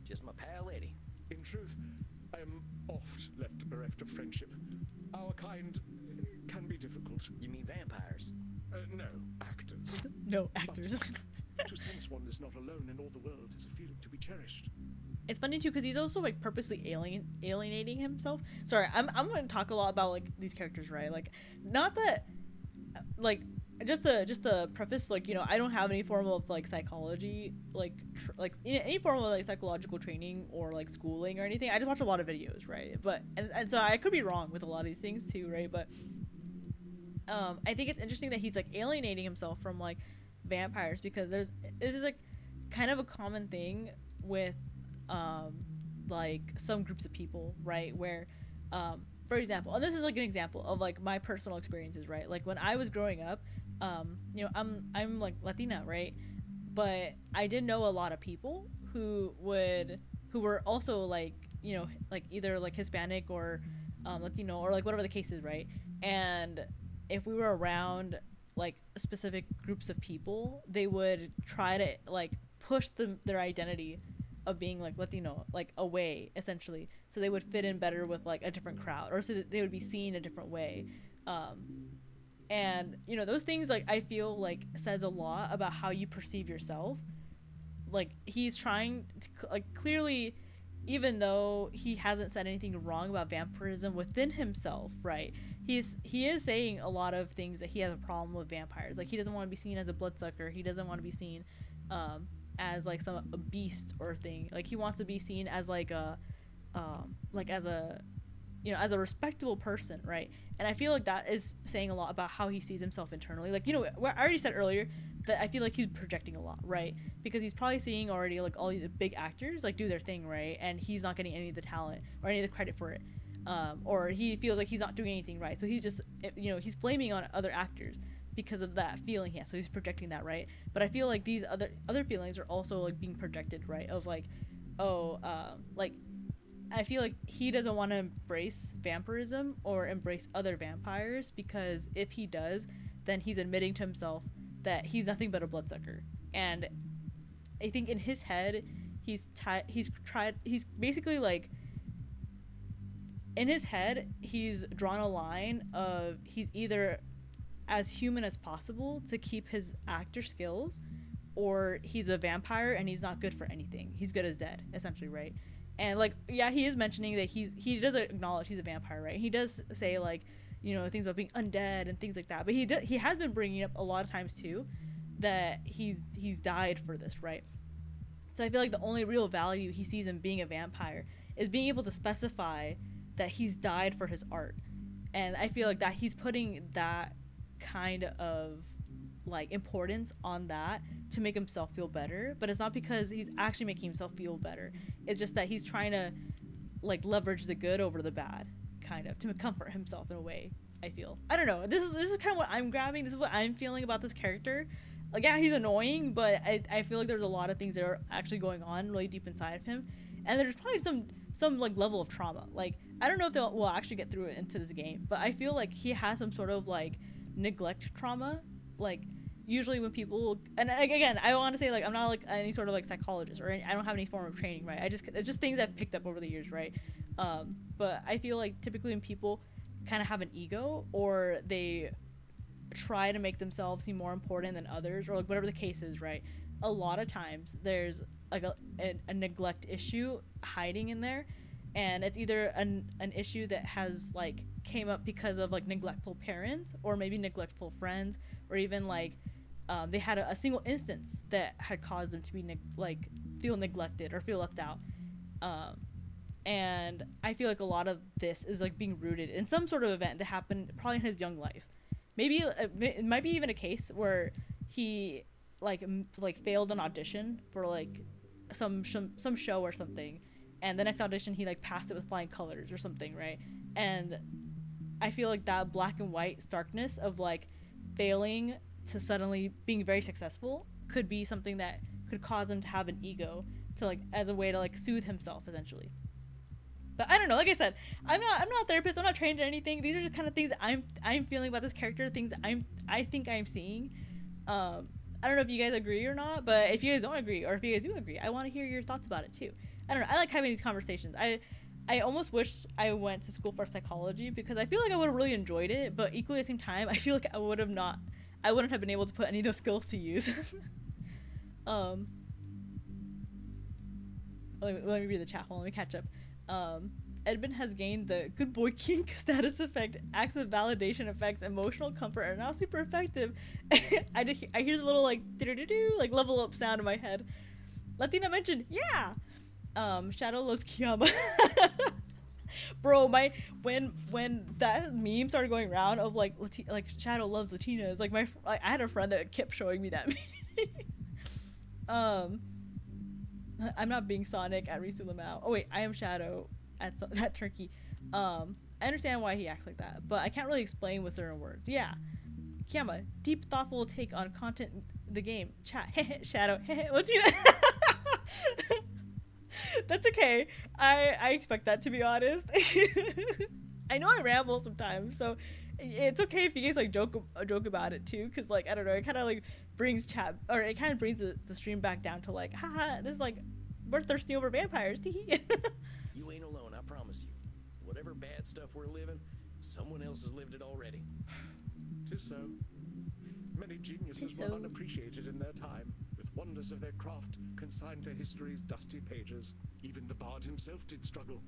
Just my pal Eddie. In truth, I am oft left bereft of friendship. Our kind can be difficult. You mean vampires? No, actors. No, actors. To sense one is not alone in all the world is a feeling to be cherished. It's funny too because he's also like purposely alienating himself. Sorry, I'm going to talk a lot about like these characters, right? Like, not that, like, just to preface, like, you know, I don't have any form of like psychology, like any form of like psychological training or like schooling or anything. I just watch a lot of videos, right? But and so I could be wrong with a lot of these things too, right? But I think it's interesting that he's like alienating himself from like vampires because this is like kind of a common thing with like some groups of people, right, where for example, and this is like an example of like my personal experiences, right, like when I was growing up, you know, I'm like Latina, right, but I did know a lot of people who were also like, you know, like either like Hispanic or Latino or like whatever the case is, right, and if we were around like specific groups of people, they would try to like push their identity of being like Latino like away, essentially, so they would fit in better with like a different crowd, or so that they would be seen a different way. And you know, those things, like, I feel like says a lot about how you perceive yourself. Like, he's trying to, like, clearly, even though he hasn't said anything wrong about vampirism within himself, right, he is saying a lot of things that he has a problem with vampires. Like, he doesn't want to be seen as a bloodsucker. He doesn't want to be seen as like a beast or thing. Like, he wants to be seen as like a as a, you know, as a respectable person, right? And I feel like that is saying a lot about how he sees himself internally. Like, you know, I already said earlier that I feel like he's projecting a lot, right? Because he's probably seeing already like all these big actors like do their thing, right? And he's not getting any of the talent or any of the credit for it. Or he feels like he's not doing anything right. So he's just, you know, he's blaming on other actors because of that feeling he has. So he's projecting that, right? But I feel like these other feelings are also like being projected, right? Of like, like, I feel like he doesn't want to embrace vampirism or embrace other vampires, because if he does, then he's admitting to himself that he's nothing but a bloodsucker. And I think in his head, he's basically like, in his head, he's drawn a line of he's either as human as possible to keep his actor skills, or he's a vampire and he's not good for anything. He's good as dead, essentially, right? And like, yeah, he is mentioning that he does acknowledge he's a vampire, right? He does say like, you know, things about being undead and things like that. But he has been bringing up a lot of times too that he's died for this, right? So I feel like the only real value he sees in being a vampire is being able to specify that he's died for his art. And I feel like that he's putting that kind of like importance on that to make himself feel better, but it's not because he's actually making himself feel better. It's just that he's trying to like leverage the good over the bad, kind of, to comfort himself in a way. I feel, I don't know, this is kind of what I'm grabbing. This is what I'm feeling about this character. Like, yeah, he's annoying, but I feel like there's a lot of things that are actually going on really deep inside of him, and there's probably some like level of trauma. Like, I don't know if we'll actually get through it into this game, but I feel like he has some sort of like neglect trauma. Like, usually when people, and again, I want to say, like, I'm not like any sort of like psychologist, or I don't have any form of training, right? It's just things I've picked up over the years, right? But I feel like typically when people kind of have an ego, or they try to make themselves seem more important than others, or like whatever the case is, right? A lot of times there's like a neglect issue hiding in there, and it's either an issue that has like came up because of like neglectful parents, or maybe neglectful friends, or even like they had a single instance that had caused them to be feel neglected or feel left out. And I feel like a lot of this is like being rooted in some sort of event that happened probably in his young life. Maybe it might be even a case where he like failed an audition for like some show or something, and the next audition he like passed it with flying colors or something, right? And I feel like that black and white starkness of like failing to suddenly being very successful could be something that could cause him to have an ego, to like as a way to like soothe himself essentially. But I don't know, like I said, I'm not a therapist, I'm not trained in anything. These are just kind of things I'm feeling about this character, things I think I'm seeing. I don't know if you guys agree or not, but if you guys don't agree, or if you guys do agree, I want to hear your thoughts about it too. I don't know, I like having these conversations. I almost wish I went to school for psychology, because I feel like I would have really enjoyed it, but equally at the same time, I feel like I wouldn't have been able to put any of those skills to use. Let me read the chat. Hold on, let me catch up. Edmund has gained the good boy kink status effect, acts of validation effects, emotional comfort are now super effective. I hear the little like do like level up sound in my head. Latina mentioned, yeah. Shadow loves Kiayama. Bro, when that meme started going around of like Shadow loves Latinas, like I had a friend that kept showing me that meme. I'm not being Sonic at Risu Lamau. Oh wait, I am Shadow at Turkey. I understand why he acts like that, but I can't really explain with certain words. Yeah. Kiayama, deep thoughtful take on content in the game. Chat. Shadow. Latina. That's okay. I expect that, to be honest. I know I ramble sometimes, so it's okay if you guys like joke about it too, because like I don't know, it kind of like brings chat, or it kind of brings the stream back down to like, haha, this is like we're thirsty over vampires. You ain't alone, I promise you. Whatever bad stuff we're living, someone else has lived it already. 'Tis so. Many geniuses were unappreciated in their time, with wonders of their craft consigned to history's dusty pages. Even the bard himself did struggle.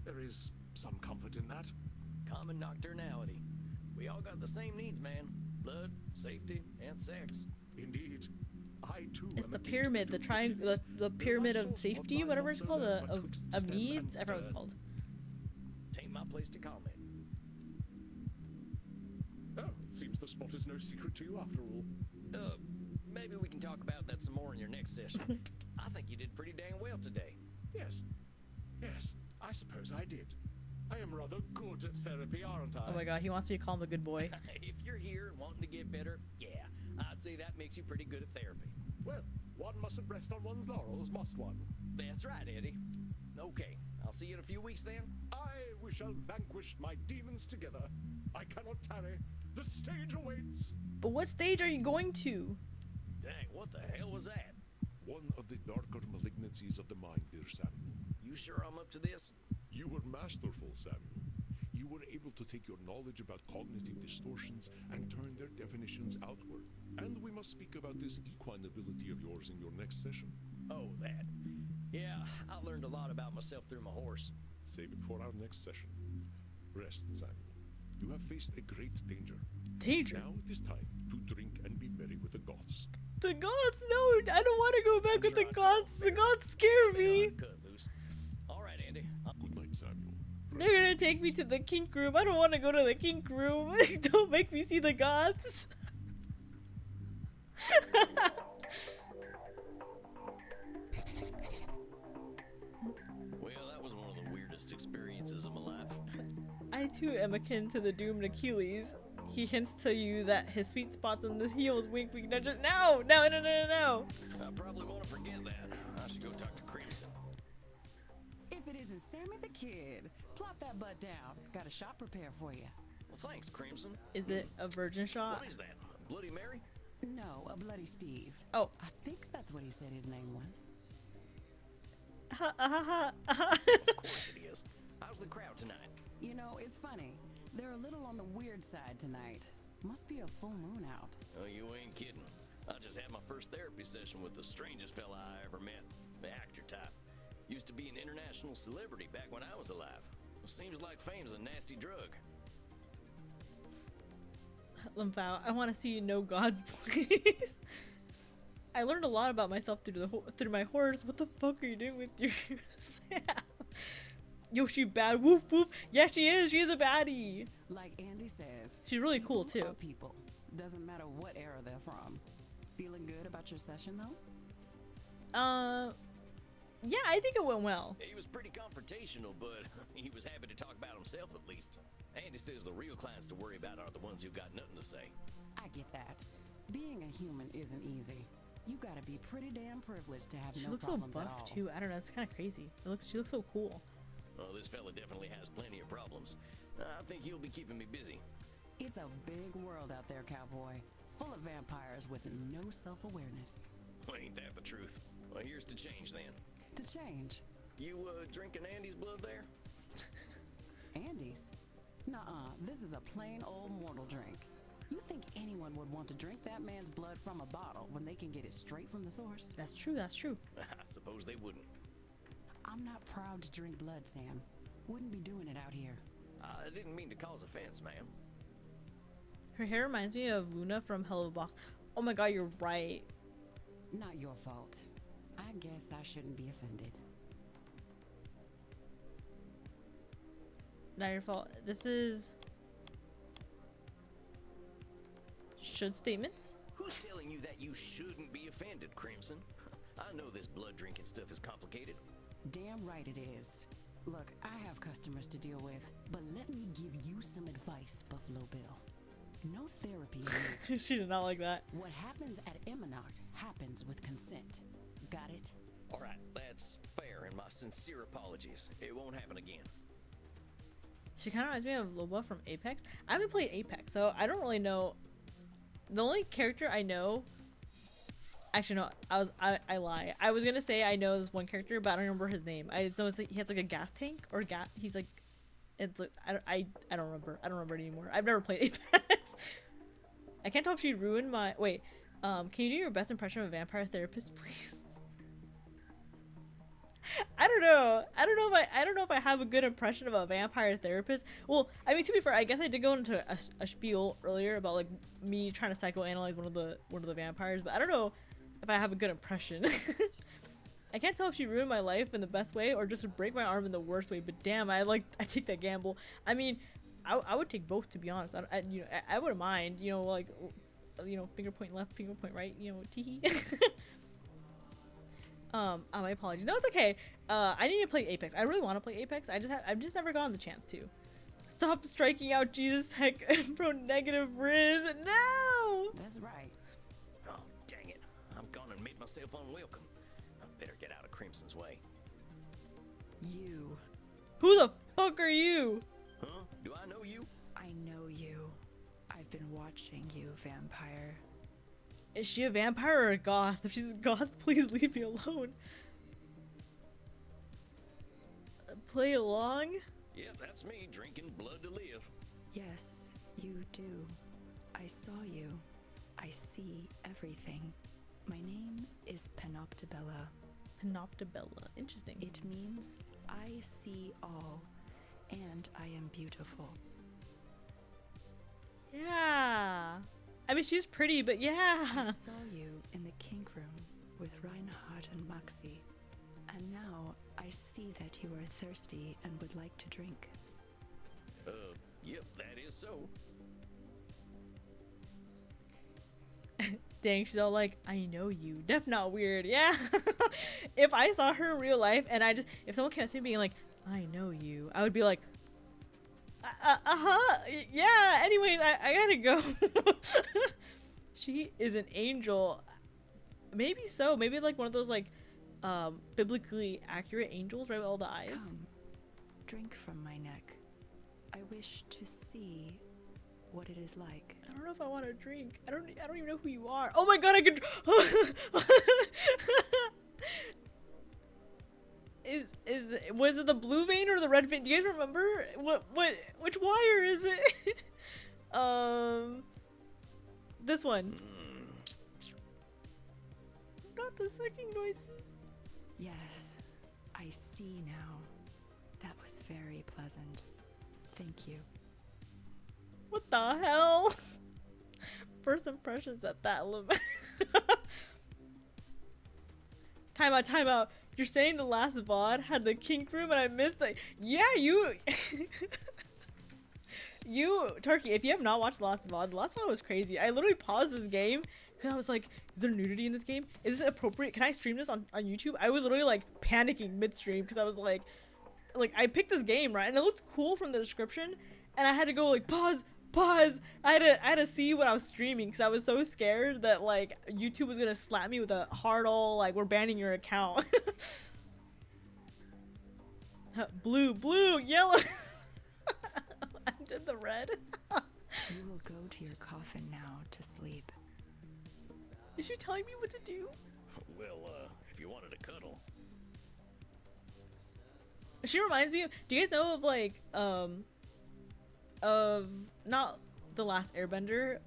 There is some comfort in that. Common nocturnality. We all got the same needs, man. Blood, safety, and sex. Indeed. I too It's am the akin to pyramid, the doomed triangle, Achilles. the pyramid Though I of saw what safety, lies whatever on it's called, solo, of betwixt stem needs, and I forgot what it's stern. called. Tain't my place to comment. Oh, it seems the spot is no secret to you after all. Maybe we can talk about that some more in your next session. I think you did pretty dang well today. Yes, I suppose I did. I am rather good at therapy, aren't I? Oh my god, he wants me to call him a good boy. If you're here wanting to get better, yeah, I'd say that makes you pretty good at therapy. Well, one mustn't rest on one's laurels, must one? That's right, Eddie. Okay, I'll see you in a few weeks then. Aye, we shall vanquish my demons together. I cannot tarry. The stage awaits. But what stage are you going to? Dang, what the hell was that? One of the darker malignancies of the mind, dear Samuel. You sure I'm up to this? You were masterful, Samuel. You were able to take your knowledge about cognitive distortions and turn their definitions outward. And we must speak about this equine ability of yours in your next session. Oh, that. Yeah, I learned a lot about myself through my horse. Save it for our next session. Rest, Samuel. You have faced a great danger. Danger? Now it is time to drink and be merry with the Goths. The gods? No, I don't want to go back with sure the I gods. The gods scare me. Cut loose. All right, Andy. Good night, Samuel. They're gonna take me to the kink room. I don't want to go to the kink room. Don't make me see the gods. Well, that was one of the weirdest experiences of my life. I too am akin to the doomed Achilles. He hints to you that his sweet spots on the heels wink wink nudge. No. I probably want to forget that. I should go talk to Crimson. If it isn't Sammy the Kid, plop that butt down. Got a shot prepared for you. Well, thanks, Crimson. Is it a virgin shot? What is that? Bloody Mary? No, a Bloody Steve. Oh. I think that's what he said his name was. Of course it is. How's the crowd tonight? You know, it's funny. They're a little on the weird side tonight. Must be a full moon out. Oh, you ain't kidding. I just had my first therapy session with the strangest fella I ever met. The actor type. Used to be an international celebrity back when I was alive. Seems like fame's a nasty drug. Limphao, I want to see you know gods, please. I learned a lot about myself through my horrors. What the fuck are you doing with your sap? Yo, she bad. Woof woof. Yeah, she is. She is a baddie. Like Andy says, She's really cool people too. are people. Doesn't matter what era they're from. Feeling good about your session though? Yeah, I think it went well. He was pretty confrontational, but he was happy to talk about himself at least. Andy says the real clients to worry about are the ones who've got nothing to say. I get that. Being a human isn't easy. You gotta be pretty damn privileged to have She no looks so problems at buff all. too. I don't know. It's kind of crazy. She looks so cool. Oh, this fella definitely has plenty of problems. I think he'll be keeping me busy. It's a big world out there, cowboy. Full of vampires with no self-awareness. Well, ain't that the truth? Well, here's to change then. To change. You, drinking Andy's blood there? Andy's? Nuh-uh, this is a plain old mortal drink. You think anyone would want to drink that man's blood from a bottle when they can get it straight from the source? That's true. That's true. I suppose they wouldn't. I'm not proud to drink blood, Sam. Wouldn't be doing it out here. I didn't mean to cause offense, ma'am. Her hair reminds me of Luna from Hell of a Box. Oh my god, you're right. Not your fault. I guess I shouldn't be offended. Not your fault. This is should statements. Who's telling you that you shouldn't be offended, Crimson? I know this blood drinking stuff is complicated. Damn right it is. Look, I have customers to deal with, but let me give you some advice, Buffalo Bill. No therapy here. She did not like that. What happens at Eminard happens with consent. Got it? All right, that's fair, and my sincere apologies. It won't happen again. She kind of reminds me of Loba from Apex. I haven't played Apex, so I don't really know. The only character I know. Actually, no. I lie. I was gonna say I know this one character, but I don't remember his name. I just know it's like, he has like a gas tank or gas. He's like, it's like, I don't remember. I don't remember it anymore. I've never played Apex. I can't tell if she ruined my. Wait. Can you do your best impression of a vampire therapist, please? I don't know. I don't know if I have a good impression of a vampire therapist. Well, I mean, to be fair, I guess I did go into a spiel earlier about like me trying to psychoanalyze one of the vampires, but I don't know if I have a good impression. I can't tell if she ruined my life in the best way or just break my arm in the worst way. But damn, I take that gamble. I mean, I would take both, to be honest. I wouldn't mind. You know, like, you know, finger point left, finger point right. You know, teehee. My apologies. No, it's okay. I need to play Apex. I really want to play Apex. I've just never gotten the chance to. Stop striking out, Jesus heck, bro. Negative Riz. No. That's right. Oh, dang it. I've gone and made myself unwelcome. I better get out of Crimson's way. You. Who the fuck are you? Huh? Do I know you? I know you. I've been watching you, vampire. Is she a vampire or a goth? If she's a goth, please leave me alone. Play along? Yep, that's me, drinking blood to live. Yes, you do. I saw you. I see everything. My name is Panoptibella. Panoptibella. Interesting. It means I see all, and I am beautiful. Yeah. I mean, she's pretty, but yeah. I saw you in the kink room with Reinhardt and Maxi, and now I see that you are thirsty and would like to drink. Yep, that is so. Dang, she's all like, I know you. Def not weird. Yeah. If I saw her in real life and if someone came up to me being like, I know you, I would be like, yeah, anyways, I gotta go. She is an angel. Maybe so. Maybe like one of those like biblically accurate angels, right, with all the eyes. Come, drink from my neck. I wish to see what it is like. I don't know if I want to drink. I don't even know who you are. Oh my god, I could. was it the blue vein or the red vein? Do you guys remember which wire is it? This one. Not the sucking noises. Yes, I see now. That was very pleasant. Thank you. What the hell? First impressions at that limit. Time out. You're saying the last VOD had the kink room and I missed it. Yeah, you... Turkey, if you have not watched the last VOD was crazy. I literally paused this game because I was like, is there nudity in this game? Is this appropriate? Can I stream this on YouTube? I was literally like panicking mid-stream because I was like I picked this game, right? And it looked cool from the description and I had to go like, pause. I had to see what I was streaming because I was so scared that like YouTube was gonna slap me with a hard ol' like, we're banning your account. blue, yellow. I did the red. You will go to your coffin now to sleep. Is she telling me what to do? Well, if you wanted to cuddle. She reminds me of, do you guys know of like of not the last Airbender,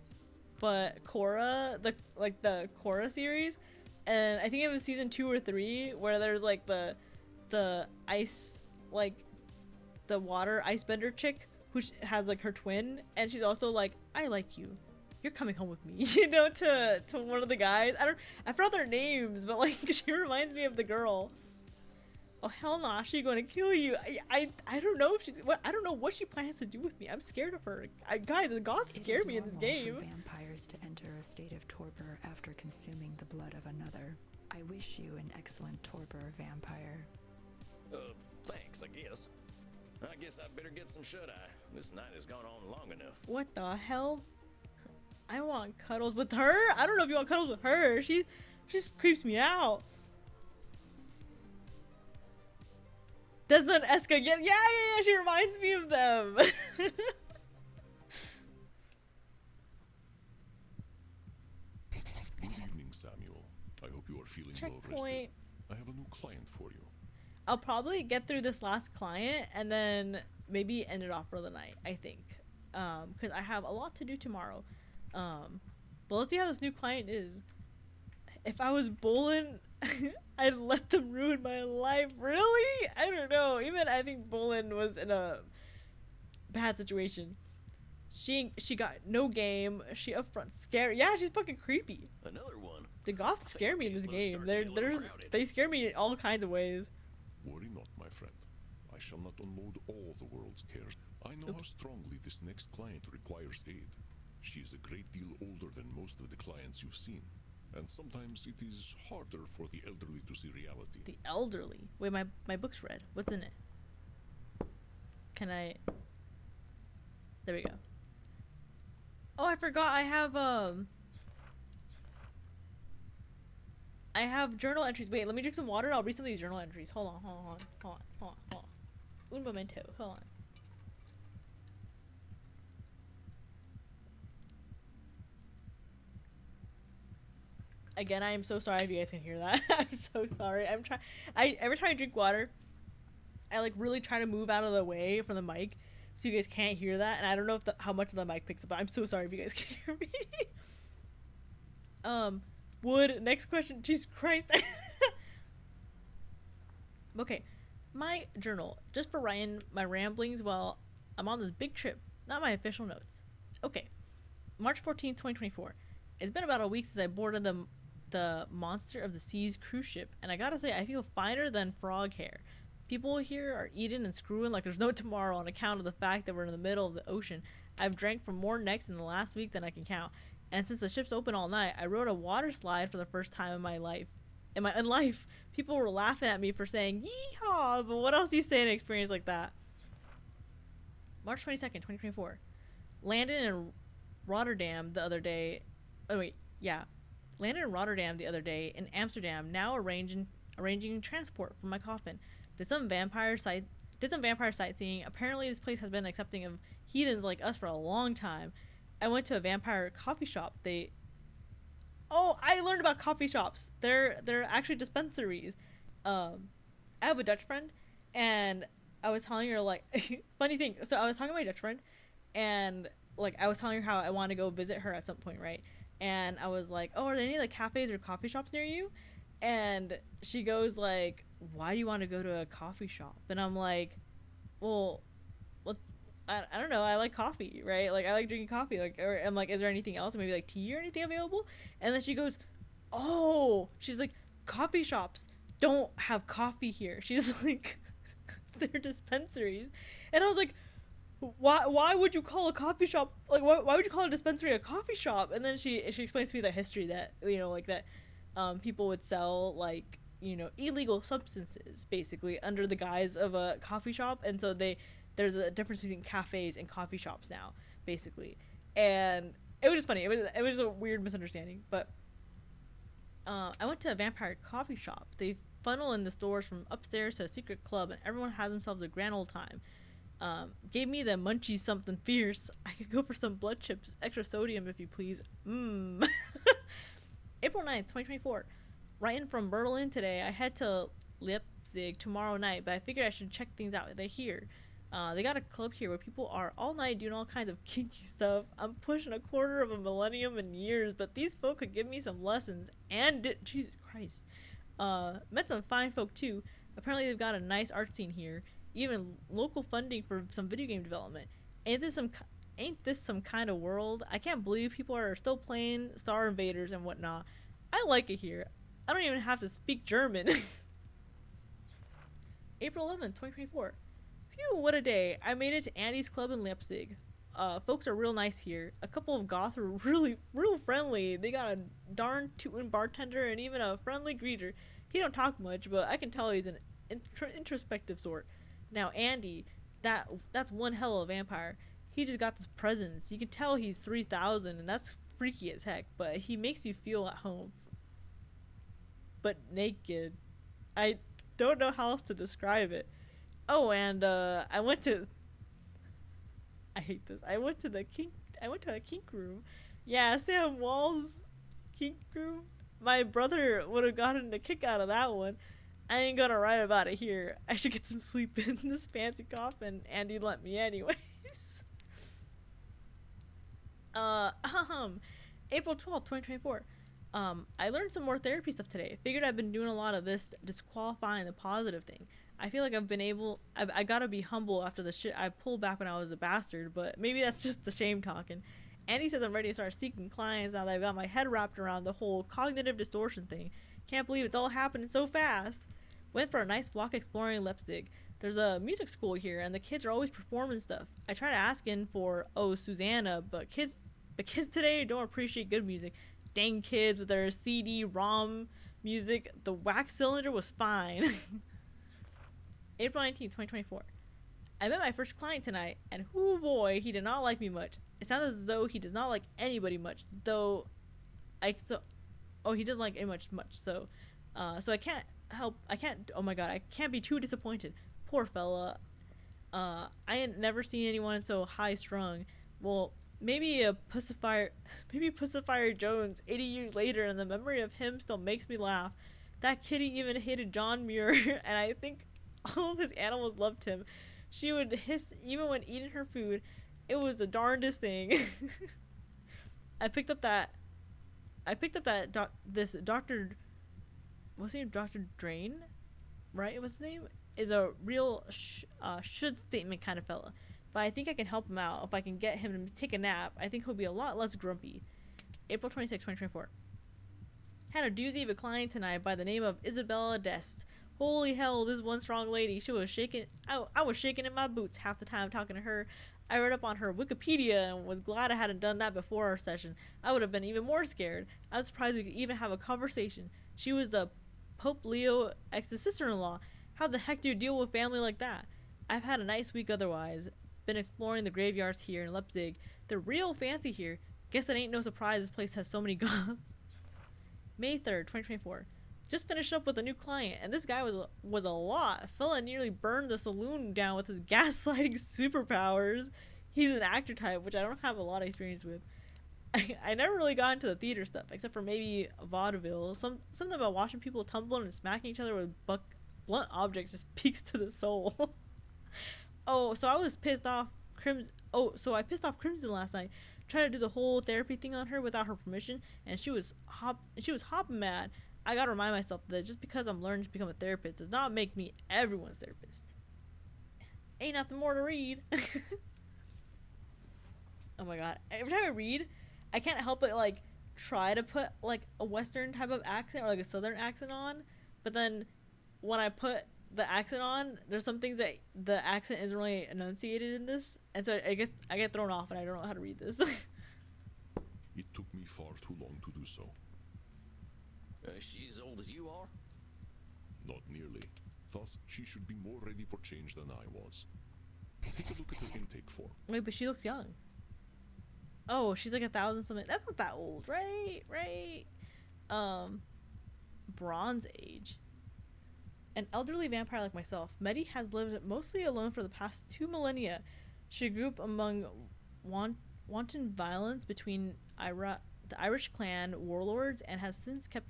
but Korra, the Korra series, and I think it was season 2 or 3 where there's like the ice, like the water ice bender chick who has like her twin, and she's also like, I like you, you're coming home with me, you know, to one of the guys. I forgot their names, but like she reminds me of the girl. Oh hell no, she's gonna kill you. I don't know if I don't know what she plans to do with me. I'm scared of her. Guys, the gods scare me in this game. It is normal for vampires to enter a state of torpor after consuming the blood of another. I wish you an excellent torpor, vampire. Thanks, I guess. I guess I better get some shut-eye. This night has gone on long enough. What the hell? I want cuddles with her? I don't know if you want cuddles with her. She just creeps me out. Desna and Eska, yeah, she reminds me of them. Good evening, Samuel. I hope you are feeling well rested. Checkpoint. I have a new client for you. I'll probably get through this last client and then maybe end it off for the night, I think. Because I have a lot to do tomorrow. But let's see how this new client is. If I was Bolin, I'd let them ruin my life. Really? I don't know. Even I think Bolin was in a bad situation. She got no game. She upfront scary. Yeah, she's fucking creepy. Another one. The goths scare me in this game. They scare me in all kinds of ways. Worry not, my friend. I shall not unload all the world's cares. I know how strongly this next client requires aid. She is a great deal older than most of the clients you've seen. And sometimes it is harder for the elderly to see reality. The elderly? Wait, my book's red. What's in it? Can I... There we go. Oh, I forgot I have journal entries. Wait, let me drink some water and I'll read some of these journal entries. Hold on. Un momento. Hold on. Again, I am so sorry if you guys can hear that. I'm so sorry. Every time I drink water, I like really try to move out of the way from the mic so you guys can't hear that, and I don't know if how much of the mic picks up. I'm so sorry if you guys can hear me. Wood, next question. Jesus Christ. Okay, my journal, just for Ryan, my ramblings while I'm on this big trip, not my official notes. Okay, March 14th, 2024. It's been about a week since I boarded the Monster of the Seas cruise ship, and I gotta say, I feel finer than frog hair. People here are eating and screwing like there's no tomorrow on account of the fact that we're in the middle of the ocean. I've drank from more necks in the last week than I can count, and since the ship's open all night, I rode a water slide for the first time in my life. In life, people were laughing at me for saying yeehaw, but what else do you say in an experience like that? March 22nd, 2024. Landed in Rotterdam the other day. Oh wait, yeah. Landed in Rotterdam the other day. In Amsterdam, now arranging transport for my coffin. Did some vampire sightseeing. Apparently this place has been accepting of heathens like us for a long time. I went to a vampire coffee shop. I learned about coffee shops. They're actually dispensaries. I have a Dutch friend, and I was telling her, like, funny thing. So I was talking to my Dutch friend, and like I was telling her how I want to go visit her at some point, right? And I was like, oh, are there any like cafes or coffee shops near you? And she goes like, why do you want to go to a coffee shop? And I'm like, well, I don't know. I like coffee, right? Like I like drinking coffee. Like, or I'm like, is there anything else? Maybe like tea or anything available? And then she goes, oh, she's like, coffee shops don't have coffee here. She's like, they're dispensaries. And I was like, why would you call a coffee shop, like, why would you call a dispensary a coffee shop? And then she explains to me the history that, you know, like that people would sell, like, you know, illegal substances basically under the guise of a coffee shop. And so there's a difference between cafes and coffee shops now, basically. And it was just funny. It was a weird misunderstanding. But I went to a vampire coffee shop. They funnel in the stores from upstairs to a secret club, and everyone has themselves a grand old time. Gave me the munchies something fierce. I could go for some blood chips, extra sodium if you please. April 9th, 2024. Writing from Berlin today. I head to Leipzig tomorrow night, but I figured I should check things out. They're here. They got a club here where people are all night doing all kinds of kinky stuff. I'm pushing a quarter of a millennium in years, but these folk could give me some lessons. And Jesus Christ. Met some fine folk too. Apparently they've got a nice art scene here. Even local funding for some video game development. Ain't this some kind of world? I can't believe people are still playing Star Invaders and whatnot. I like it here. I don't even have to speak German. April 11th, 2024. Phew, what a day. I made it to Andy's club in Leipzig. Folks are real nice here. A couple of goths were real friendly. They got a darn tootin' bartender and even a friendly greeter. He don't talk much, but I can tell he's an introspective sort. Now Andy, that's one hell of a vampire. He just got this presence. You can tell he's 3,000, and that's freaky as heck, but he makes you feel at home. But naked. I don't know how else to describe it. Oh, and I went to a kink room. Yeah, Sam Wall's kink room. My brother would have gotten a kick out of that one. I ain't gonna write about it here. I should get some sleep in this fancy coffin. Andy let me anyways. April 12th, 2024. I learned some more therapy stuff today. Figured I've been doing a lot of this disqualifying the positive thing. I feel like I gotta be humble after the shit I pulled back when I was a bastard, but maybe that's just the shame talking. Andy says I'm ready to start seeking clients now that I've got my head wrapped around the whole cognitive distortion thing. Can't believe it's all happening so fast. Went for a nice walk exploring Leipzig. There's a music school here, and the kids are always performing stuff. I tried asking for, Susanna, but kids today don't appreciate good music. Dang kids with their CD-ROM music. The wax cylinder was fine. April 19th, 2024. I met my first client tonight, and hoo boy, he did not like me much. It sounds as though he does not like anybody much, though. He doesn't like any much. So I can't help. Oh my god, I can't be too disappointed. Poor fella. I ain't never seen anyone so high strung. Well, maybe Pussifier Jones 80 years later, and the memory of him still makes me laugh. That kitty even hated John Muir, and I think all of his animals loved him. She would hiss even when eating her food. It was the darndest thing. I picked up that this Dr. What's his name? Dr. Drain, right? What's his name? Is a real should statement kind of fella. But I think I can help him out if I can get him to take a nap. I think he'll be a lot less grumpy. April 26, 2024. Had a doozy of a client tonight by the name of Isabella Dest. Holy hell, this one strong lady. She was shaking. I was shaking in my boots half the time talking to her. I read up on her Wikipedia and was glad I hadn't done that before our session. I would have been even more scared. I was surprised we could even have a conversation. She was the Pope Leo ex's sister-in-law. How the heck do you deal with family like that? I've had a nice week otherwise. Been exploring the graveyards here in Leipzig. They're real fancy here. Guess it ain't no surprise this place has so many gods. May 3rd, 2024. Just finished up with a new client, and this guy was a lot. Fella nearly burned the saloon down with his gaslighting superpowers. He's an actor type, which I don't have a lot of experience with. I never really got into the theater stuff, except for maybe vaudeville. Something about watching people tumbling and smacking each other with blunt object just speaks to the soul. Oh, so I was pissed off Crimson. Oh, so I pissed off Crimson last night. Tried to do the whole therapy thing on her without her permission, and she was hopping mad. I gotta remind myself that just because I'm learning to become a therapist does not make me everyone's therapist. Ain't nothing more to read. Oh my god. Every time I read, I can't help but like try to put like a Western type of accent or like a Southern accent on, but then when I put the accent on, there's some things that the accent isn't really enunciated in this, and so I guess I get thrown off and I don't know how to read this. It took me far too long to do so. She as old as you are? Not nearly. Thus, she should be more ready for change than I was. Take a look at her intake form. Wait, but she looks young. Oh, she's like 1,000 something. That's not that old, right? Right. Bronze Age. An elderly vampire like myself, Medi has lived mostly alone for the past 2 millennia. She grew up among wanton violence between the Irish clan warlords and has since kept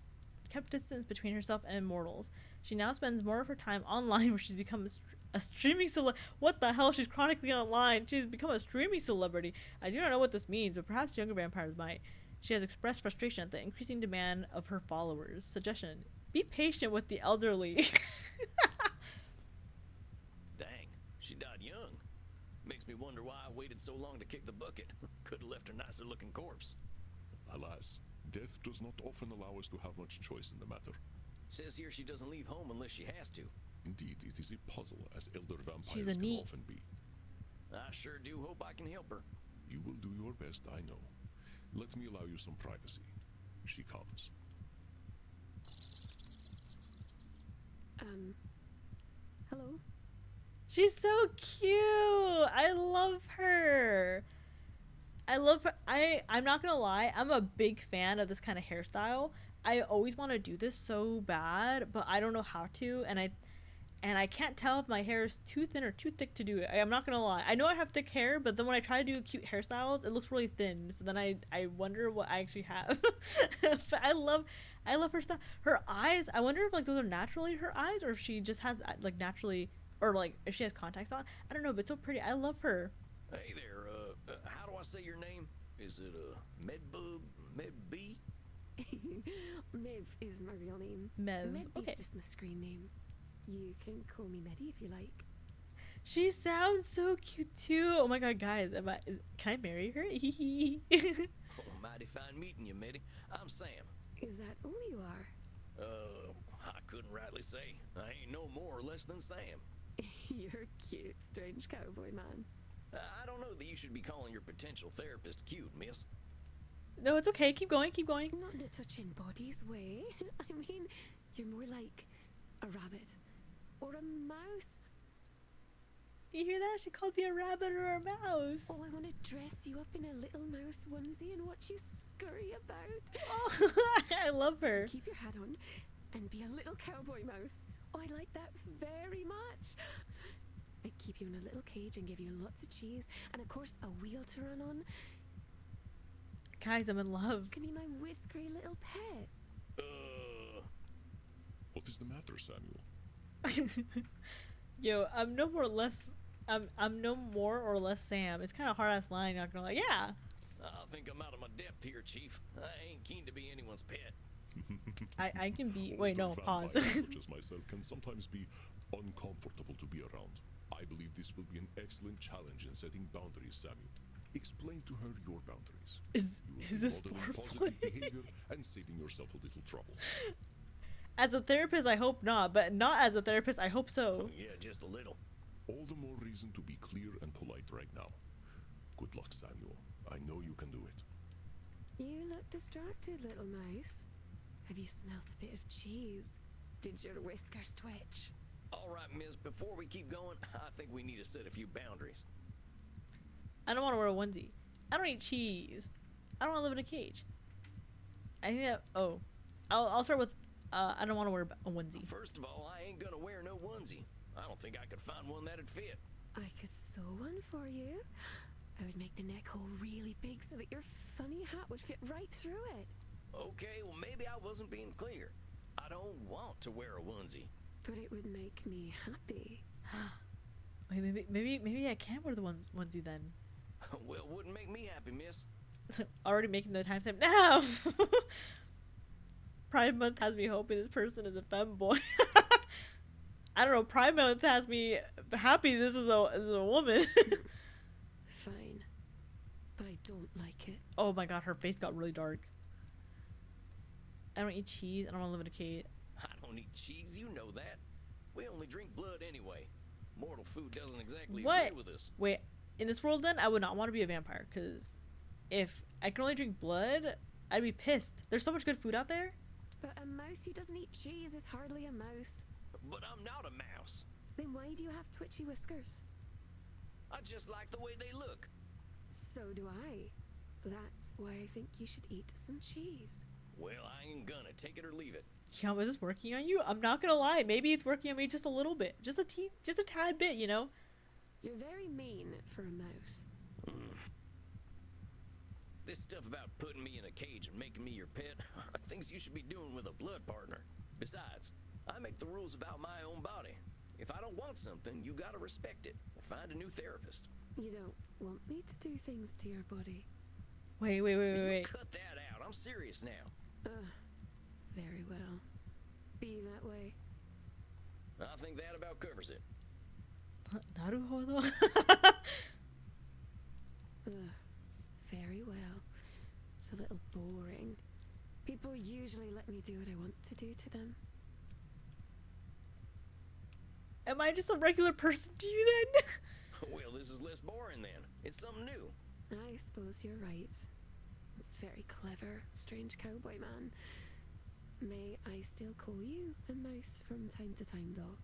distance between herself and mortals. She now spends more of her time online, where she's become a streaming What the hell? She's chronically online. She's become a streaming celebrity. I do not know what this means, but perhaps younger vampires might. She has expressed frustration at the increasing demand of her followers. Suggestion: be patient with the elderly. Dang, she died young. Makes me wonder why I waited so long to kick the bucket. Could have left her nicer looking corpse. Alas, death does not often allow us to have much choice in the matter. Says here she doesn't leave home unless she has to. Indeed, it is a puzzle, as elder She's vampires a can neat. often be. I sure do hope I can help her. You will do your best, I know. Let me allow you some privacy. She comes. Hello? She's so cute. I love her. I love her. I'm not gonna lie, I'm a big fan of this kind of hairstyle. I always want to do this so bad, but I don't know how to, and I can't tell if my hair is too thin or too thick to do it. I'm not gonna lie. I know I have thick hair, but then when I try to do cute hairstyles, it looks really thin. So then I wonder what I actually have. But I love her stuff. Her eyes, I wonder if like those are naturally her eyes, or if she just has like naturally, or like if she has contacts on. I don't know, but it's so pretty. I love her. Hey there, how do I say your name? Is it, Medbub? Medb? Mev is my real name. Mev. Medby's Okay. just my screen name. You can call me Medi if you like. She sounds so cute too. Oh my god, guys, can I marry her? Oh, mighty fine meeting you, Mitty. I'm Sam. Is that all you are? I couldn't rightly say. I ain't no more or less than Sam. You're cute, strange cowboy man. I don't know that you should be calling your potential therapist cute, miss. No, it's okay. Keep going. Keep going. Not in a touching bodies way. I mean, you're more like a rabbit or a mouse. You hear that? She called me a rabbit or a mouse. Oh, I want to dress you up in a little mouse onesie and watch you scurry about. Oh, I love her. Keep your hat on and be a little cowboy mouse. Oh, I like that very much. I'd keep you in a little cage and give you lots of cheese and, of course, a wheel to run on. Guys, I'm in love. Give me my whiskery little pet. What is the matter, Samuel? Yo, I'm no more or less. I'm no more or less Sam. It's kind of hard ass line. Not gonna lie. Yeah. I think I'm out of my depth here, Chief. I ain't keen to be anyone's pet. I can be. Wait, no. Older Pause. vampires such as myself can sometimes be uncomfortable to be around. I believe this will be an excellent challenge in setting boundaries, Samuel. Explain to her your boundaries. Is You will this be modeling foreplay? positive behavior and saving yourself a little trouble. As a therapist, I hope not. But not as a therapist, I hope so. Yeah, just a little. All the more reason to be clear and polite right now. Good luck, Samuel. I know you can do it. You look distracted, little mouse. Have you smelt a bit of cheese? Did your whiskers twitch? All right, miss, before we keep going, I think we need to set a few boundaries. I don't want to wear a onesie. I don't eat cheese. I don't want to live in a cage. I think that. Oh, I'll start with. I don't want to wear a onesie. First of all, I ain't gonna wear no onesie. I don't think I could find one that'd fit. I could sew one for you. I would make the neck hole really big so that your funny hat would fit right through it. Okay, well maybe I wasn't being clear. I don't want to wear a onesie. but it would make me happy. Wait, maybe I can wear the onesie then. Well, wouldn't make me happy, miss. Already making the timestamp now. Pride Month has me hoping this person is a femboy. I don't know. Pride Month has me happy this is a woman. Fine, but I don't like it. Oh my god, her face got really dark. I don't eat cheese. I don't want to live in a cave. I don't eat cheese, you know that. We only drink blood anyway. Mortal food doesn't exactly What? agree with us. Wait, in this world then, I would not want to be a vampire, because if I can only drink blood, I'd be pissed. There's so much good food out there. But a mouse who doesn't eat cheese is hardly a mouse. But I'm not a mouse. Then why do you have twitchy whiskers? I just like the way they look. So do I. That's why I think you should eat some cheese. Well, I ain't gonna. Take it or leave it. Kiayama, is this working on you? I'm not gonna lie. Maybe it's working on me just a little bit. Just a tad bit, you know? You're very mean for a mouse. This stuff about putting me in a cage and making me your pet are things you should be doing with a blood partner. Besides, I make the rules about my own body. If I don't want something, you gotta respect it or find a new therapist. You don't want me to do things to your body. Wait. You cut that out. I'm serious now. Very well. Be that way. I think that about covers it. Naruhodo. Very well. It's a little boring. People usually let me do what I want to do to them. Am I just a regular person to you then? Well, this is less boring then. It's something new. I suppose you're right. It's very clever, strange cowboy man. May I still call you a mouse from time to time, though?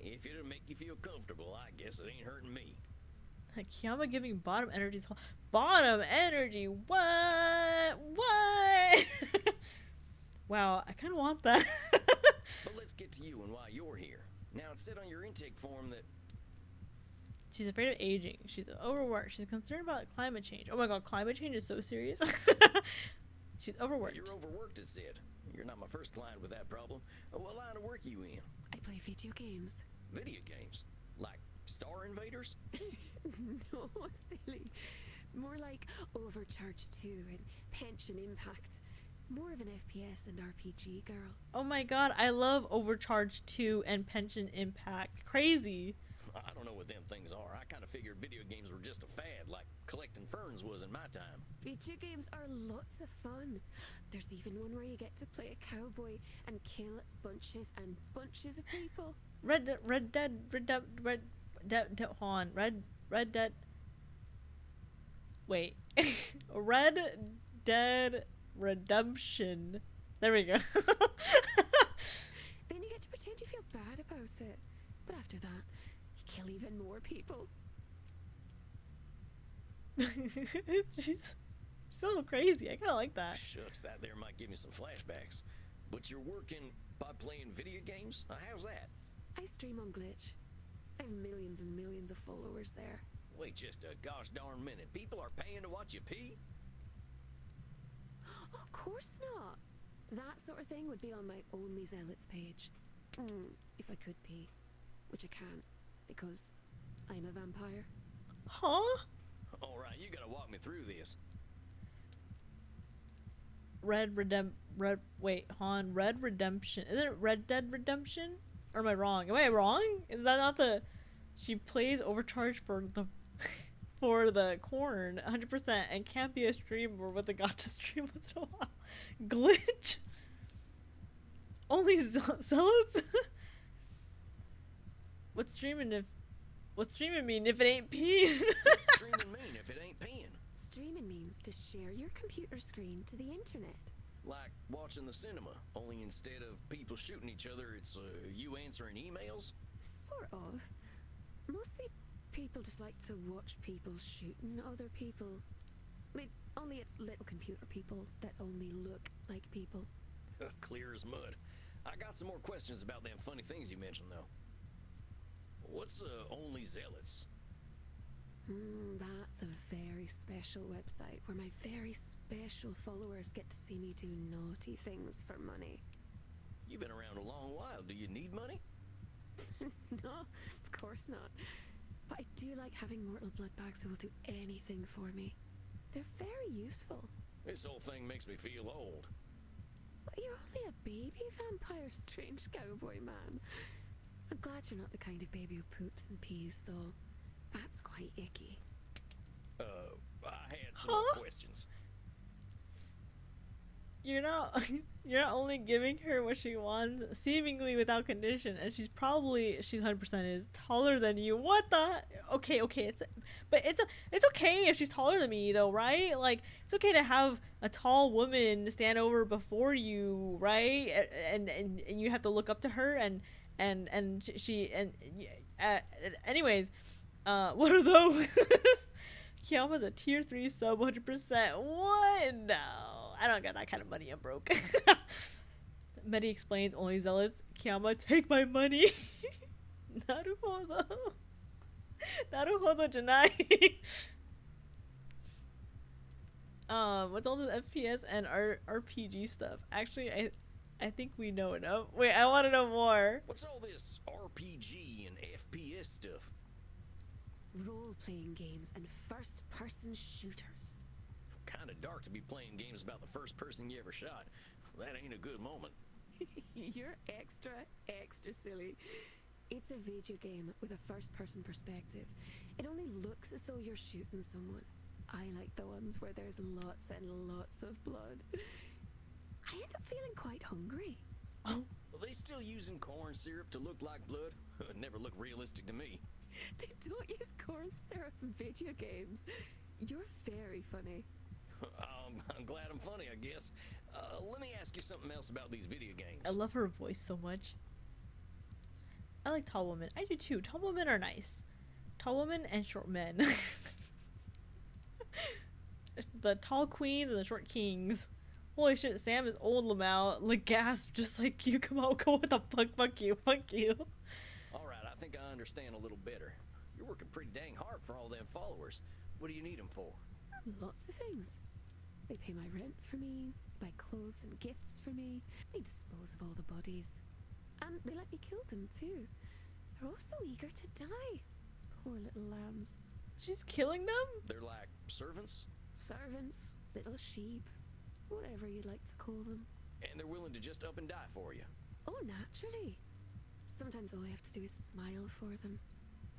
If it'll make you feel comfortable, I guess it ain't hurting me. Kiayama giving bottom energy. Bottom energy? What? Wow, I kind of want that. But let's get to you and why you're here. Now, it said on your intake form that... She's afraid of aging. She's overworked. She's concerned about climate change. Oh my god, climate change is so serious. She's overworked. You're overworked, it said. You're not my first client with that problem. What line of work you in? I play video games. Video games? Like Star Invaders? No, silly. More like Overcharge 2 and Pension Impact. More of an FPS and RPG girl. Oh my god, I love Overcharge 2 and Pension Impact. Crazy. I don't know what them things are. I kind of figured video games were just a fad, like collecting ferns was in my time. Video games are lots of fun. There's even one where you get to play a cowboy and kill bunches and bunches of people. Red Dead Wait. Red Dead Redemption. There we go. Then you get to pretend you feel bad about it. But after that, you kill even more people. She's a little crazy. I kind of like that. Shucks, that there might give me some flashbacks. But you're working by playing video games? How's that? I stream on Glitch. I have millions and millions of followers there. Wait just a gosh darn minute. People are paying to watch you pee? Of course not. That sort of thing would be on my Only Zealots page. If I could pee. Which I can't, because I'm a vampire. Huh? Alright, you gotta walk me through this. Red Redemption. Isn't it Red Dead Redemption? Or am I wrong? Am I wrong? Is that not the... She plays Overcharge for the... for the corn 100% and can't be a streamer with a gacha stream once in a while. Glitch? Only zealots? What's streaming mean if it ain't peeing? What's streaming mean if it ain't peeing? Streaming means to share your computer screen to the internet. Like watching the cinema, only instead of people shooting each other, it's you answering emails? Sort of. Mostly people just like to watch people shooting other people. Only it's little computer people that only look like people. Clear as mud. I got some more questions about them funny things you mentioned, though. What's Only Zealots? That's a very special website where my very special followers get to see me do naughty things for money. You've been around a long while. Do you need money? No, of course not. But I do like having mortal blood bags who will do anything for me. They're very useful. This whole thing makes me feel old. But you're only a baby vampire, strange cowboy man. I'm glad you're not the kind of baby who poops and pees, though. That's quite icky. I had some more questions. You're not only giving her what she wants, seemingly without condition, and she's 100% is taller than you. What the? Okay, it's okay if she's taller than me though, right? Like it's okay to have a tall woman stand over before you, right? And you have to look up to her anyways, what are those? Kiayama's a tier 3 sub 100%. What? No. I don't got that kind of money. I'm broke. Medi explains only zealots. Kiayama, take my money. Naruhodo. Naruhodo janai. What's all the FPS and RPG stuff? Actually, I think we know enough. Wait, I want to know more. What's all this RPG and FPS stuff? Role-playing games and first-person shooters. Kind of dark to be playing games about the first person you ever shot. That ain't a good moment. You're extra silly. It's a video game with a first-person perspective. It only looks as though you're shooting someone. I like the ones where there's lots and lots of blood. I end up feeling quite hungry. Are they still using corn syrup to look like blood? Never looked realistic to me. They don't use corn syrup in video games. You're very funny. I'm glad I'm funny, I guess. Let me ask you something else about these video games. I love her voice so much. I like tall women. I do too. Tall women are nice. Tall women and short men. The tall queens and the short kings. Holy shit, Sam is old, Lamau. Like, gasp, just like you. Come on, go, what the fuck? Fuck you. Alright, I think I understand a little better. You're working pretty dang hard for all them followers. What do you need them for? Lots of things. They pay my rent for me, buy clothes and gifts for me, they dispose of all the bodies. And they let me kill them too. They're all so eager to die. Poor little lambs. She's killing them? They're like servants? Servants, little sheep, whatever you'd like to call them. And they're willing to just up and die for you? Oh, naturally. Sometimes all I have to do is smile for them.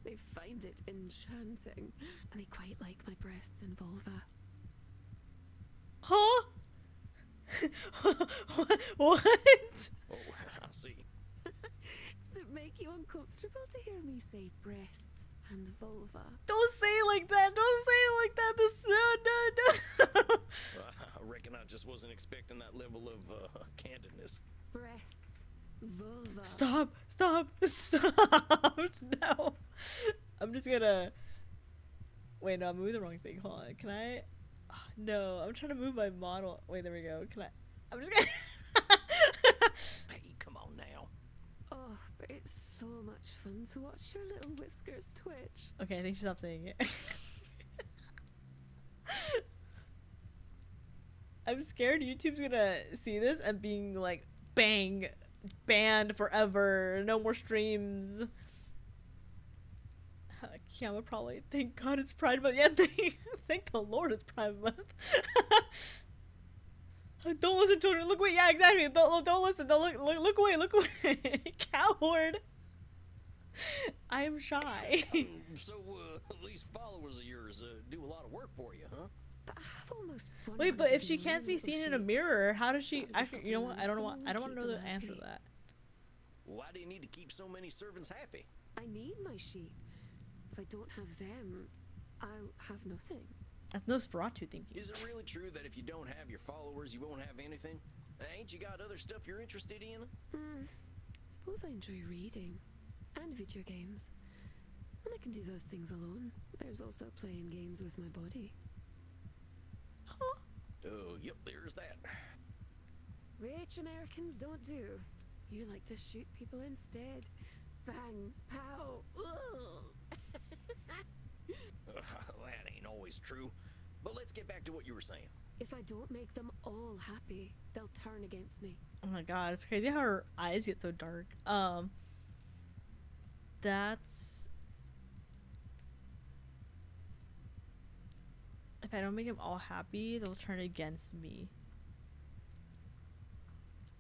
They find it enchanting, and they quite like my breasts and vulva. Huh? What? Oh, I see. Does it make you uncomfortable to hear me say breasts and vulva? Don't say it like that. Don't say it like that. No. I reckon I just wasn't expecting that level of candidness. Breasts, vulva. Stop. No. I'm just gonna... Wait, no, I'm moving the wrong thing. Hold on. Can I... No, I'm trying to move my model. Wait, there we go. Can I... I'm just gonna... Hey, come on now. Oh, but it's so much fun to watch your little whiskers twitch. Okay, I think she stopped saying it. I'm scared YouTube's gonna see this and being like, bang, banned forever, no more streams. Kiayama probably, thank God it's Pride Month. Yeah, thank the Lord it's Pride Month. Don't listen, children. Look away. Yeah, exactly. Don't listen. Don't look away. Coward. I am shy. So these followers of yours do a lot of work for you, huh? But I have almost Wait, but if she 100 can't be little seen in a sheep. mirror, how does she? How Actually, you know what? I don't know. I don't want to know the keep them answer to happy. that. Why do you need to keep so many servants happy? I need my sheep. If I don't have them, I'll have nothing. That's Nosferatu thinking. Is it really true that if you don't have your followers, you won't have anything? Ain't you got other stuff you're interested in? Suppose I enjoy reading and video games. And I can do those things alone. There's also playing games with my body. Huh? Oh, yep, there's that. Which Americans don't do. You like to shoot people instead. Bang, pow, ugh. That ain't always true. But let's get back to what you were saying. If I don't make them all happy, they'll turn against me. Oh my god, it's crazy how her eyes get so dark. That's if I don't make them all happy, they'll turn against me.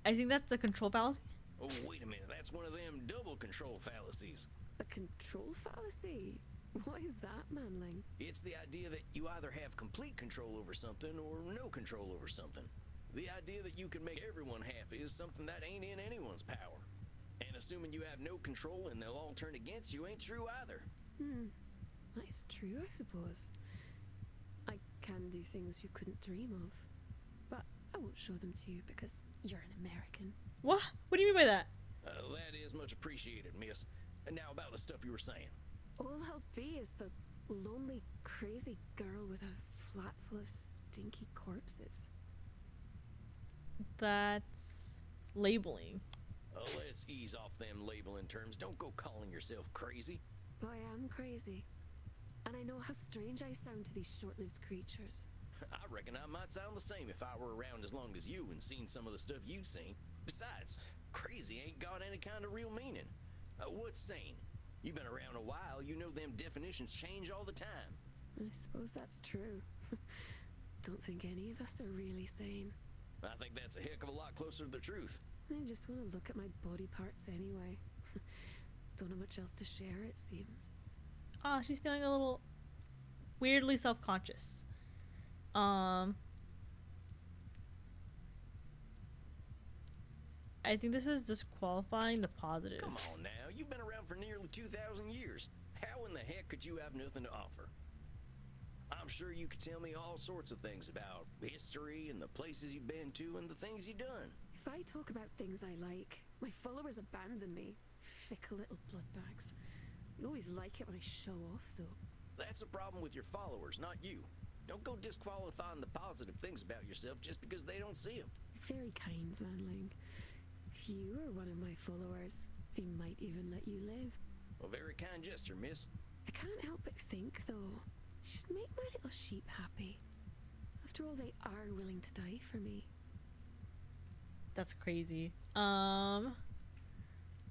I think that's the control fallacy. Oh, wait a minute. That's one of them double control fallacies. A control fallacy? What is that, manling? It's the idea that you either have complete control over something or no control over something. The idea that you can make everyone happy is something that ain't in anyone's power. And assuming you have no control and they'll all turn against you ain't true either. That is true, I suppose. I can do things you couldn't dream of. But I won't show them to you because you're an American. What? What do you mean by that? That is much appreciated, miss. And now about the stuff you were saying. All I'll be is the lonely, crazy girl with a flat full of stinky corpses. That's labeling. Let's ease off them labeling terms. Don't go calling yourself crazy. But I am crazy. And I know how strange I sound to these short-lived creatures. I reckon I might sound the same if I were around as long as you and seen some of the stuff you've seen. Besides, crazy ain't got any kind of real meaning. What's sane? You've been around a while, you know them definitions change all the time. I suppose that's true. Don't think any of us are really sane. I think that's a heck of a lot closer to the truth. I just want to look at my body parts anyway. Don't have much else to share, it seems. Oh, she's feeling a little weirdly self-conscious. I think this is disqualifying the positive. Come on now, you've been around for nearly 2,000 years. How in the heck could you have nothing to offer? I'm sure you could tell me all sorts of things about history and the places you've been to and the things you've done. If I talk about things I like, my followers abandon me. Fickle little bloodbags. You always like it when I show off, though. That's a problem with your followers, not you. Don't go disqualifying the positive things about yourself just because they don't see them. You're very kind, Manling. If you were one of my followers, I might even let you live. A very kind gesture, miss. I can't help but think, though, I should make my little sheep happy. After all, they are willing to die for me. That's crazy.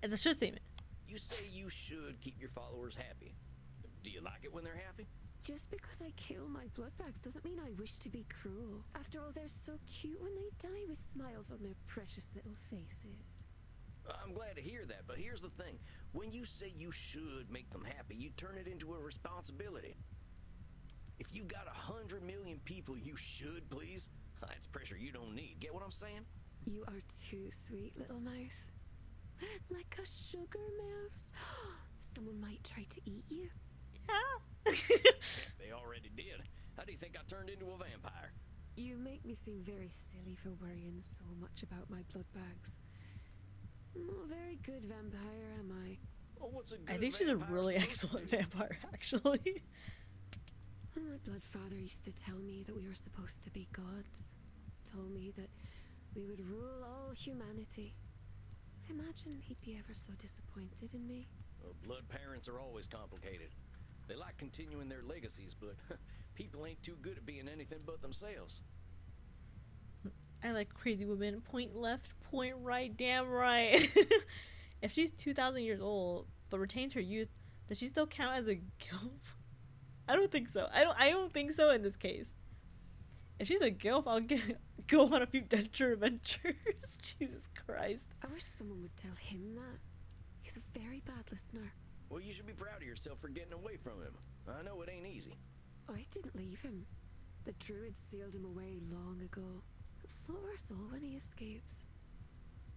It's a should statement. You say you should keep your followers happy. Do you like it when they're happy? Just because I kill my bloodbags doesn't mean I wish to be cruel. After all, they're so cute when they die with smiles on their precious little faces. I'm glad to hear that, but here's the thing. When you say you should make them happy, you turn it into a responsibility. If you got 100 million people you should please, that's pressure you don't need. Get what I'm saying? You are too sweet, little mouse. Like a sugar mouse. Someone might try to eat you. Yeah. They already did. How do you think I turned into a vampire? You make me seem very silly for worrying so much about my blood bags. Not a very good vampire, am I? Oh, what's a good I think she's a vampire really supposed to excellent do? vampire, actually. My blood father used to tell me that we were supposed to be gods. Told me that we would rule all humanity. I imagine he'd be ever so disappointed in me. Well, blood parents are always complicated. They like continuing their legacies, but people ain't too good at being anything but themselves. I like crazy women. Point left, point right, damn right. If she's 2,000 years old but retains her youth, does she still count as a gilf? I don't think so. I don't think so in this case. If she's a gilf, I'll go on a few denture adventures. Jesus Christ. I wish someone would tell him that. He's a very bad listener. Well, you should be proud of yourself for getting away from him. I know it ain't easy. I didn't leave him. The druid sealed him away long ago. He'll slaughter us all when he escapes.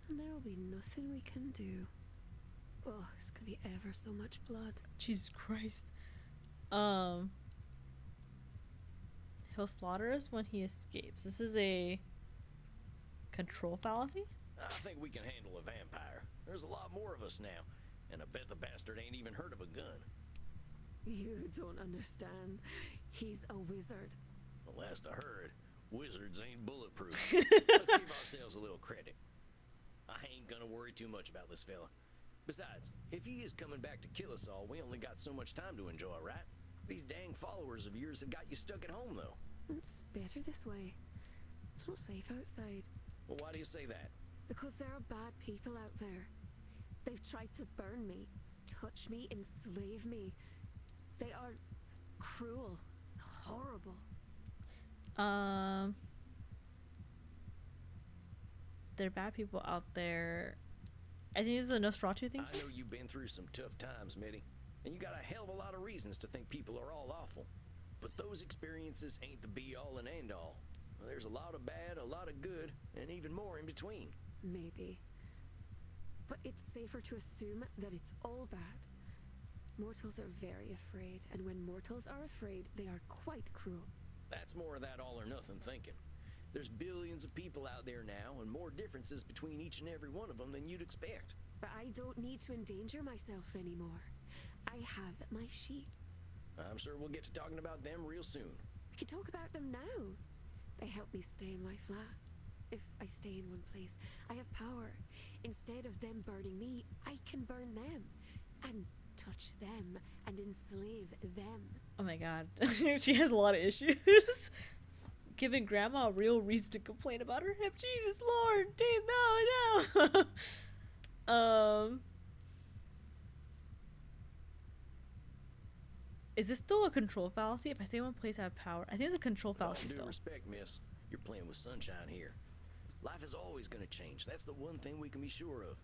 And there will be nothing we can do. Oh, it's gonna be ever so much blood. Jesus Christ. He'll slaughter us when he escapes. This is a control fallacy? I think we can handle a vampire. There's a lot more of us now. And I bet the bastard ain't even heard of a gun. You don't understand. He's a wizard. The last I heard, wizards ain't bulletproof. Let's give ourselves a little credit. I ain't gonna worry too much about this fella. Besides, if he is coming back to kill us all, we only got so much time to enjoy, right? These dang followers of yours have got you stuck at home, though. It's better this way. It's not safe outside. Well, why do you say that? Because there are bad people out there. They've tried to burn me, touch me, enslave me. They are cruel, horrible. There are bad people out there. I think this is a Nosferatu thing. I know you've been through some tough times, Mitty, and you got a hell of a lot of reasons to think people are all awful. But those experiences ain't the be-all and end-all. There's a lot of bad, a lot of good, and even more in between. Maybe. But it's safer to assume that it's all bad. Mortals are very afraid, and when mortals are afraid, they are quite cruel. That's more of that all-or-nothing thinking. There's billions of people out there now, and more differences between each and every one of them than you'd expect. But I don't need to endanger myself anymore. I have my sheep. I'm sure we'll get to talking about them real soon. We can talk about them now. They help me stay in my flat. If I stay in one place, I have power. Instead of them burning me, I can burn them. And touch them and enslave them. Oh my god. She has a lot of issues. Giving grandma a real reason to complain about her hip. Jesus Lord. Dang, no. Is this still a control fallacy? If I stay in one place, I have power. I think it's a control fallacy With all due still. respect, miss, you're playing with sunshine here. Life is always going to change. That's the one thing we can be sure of.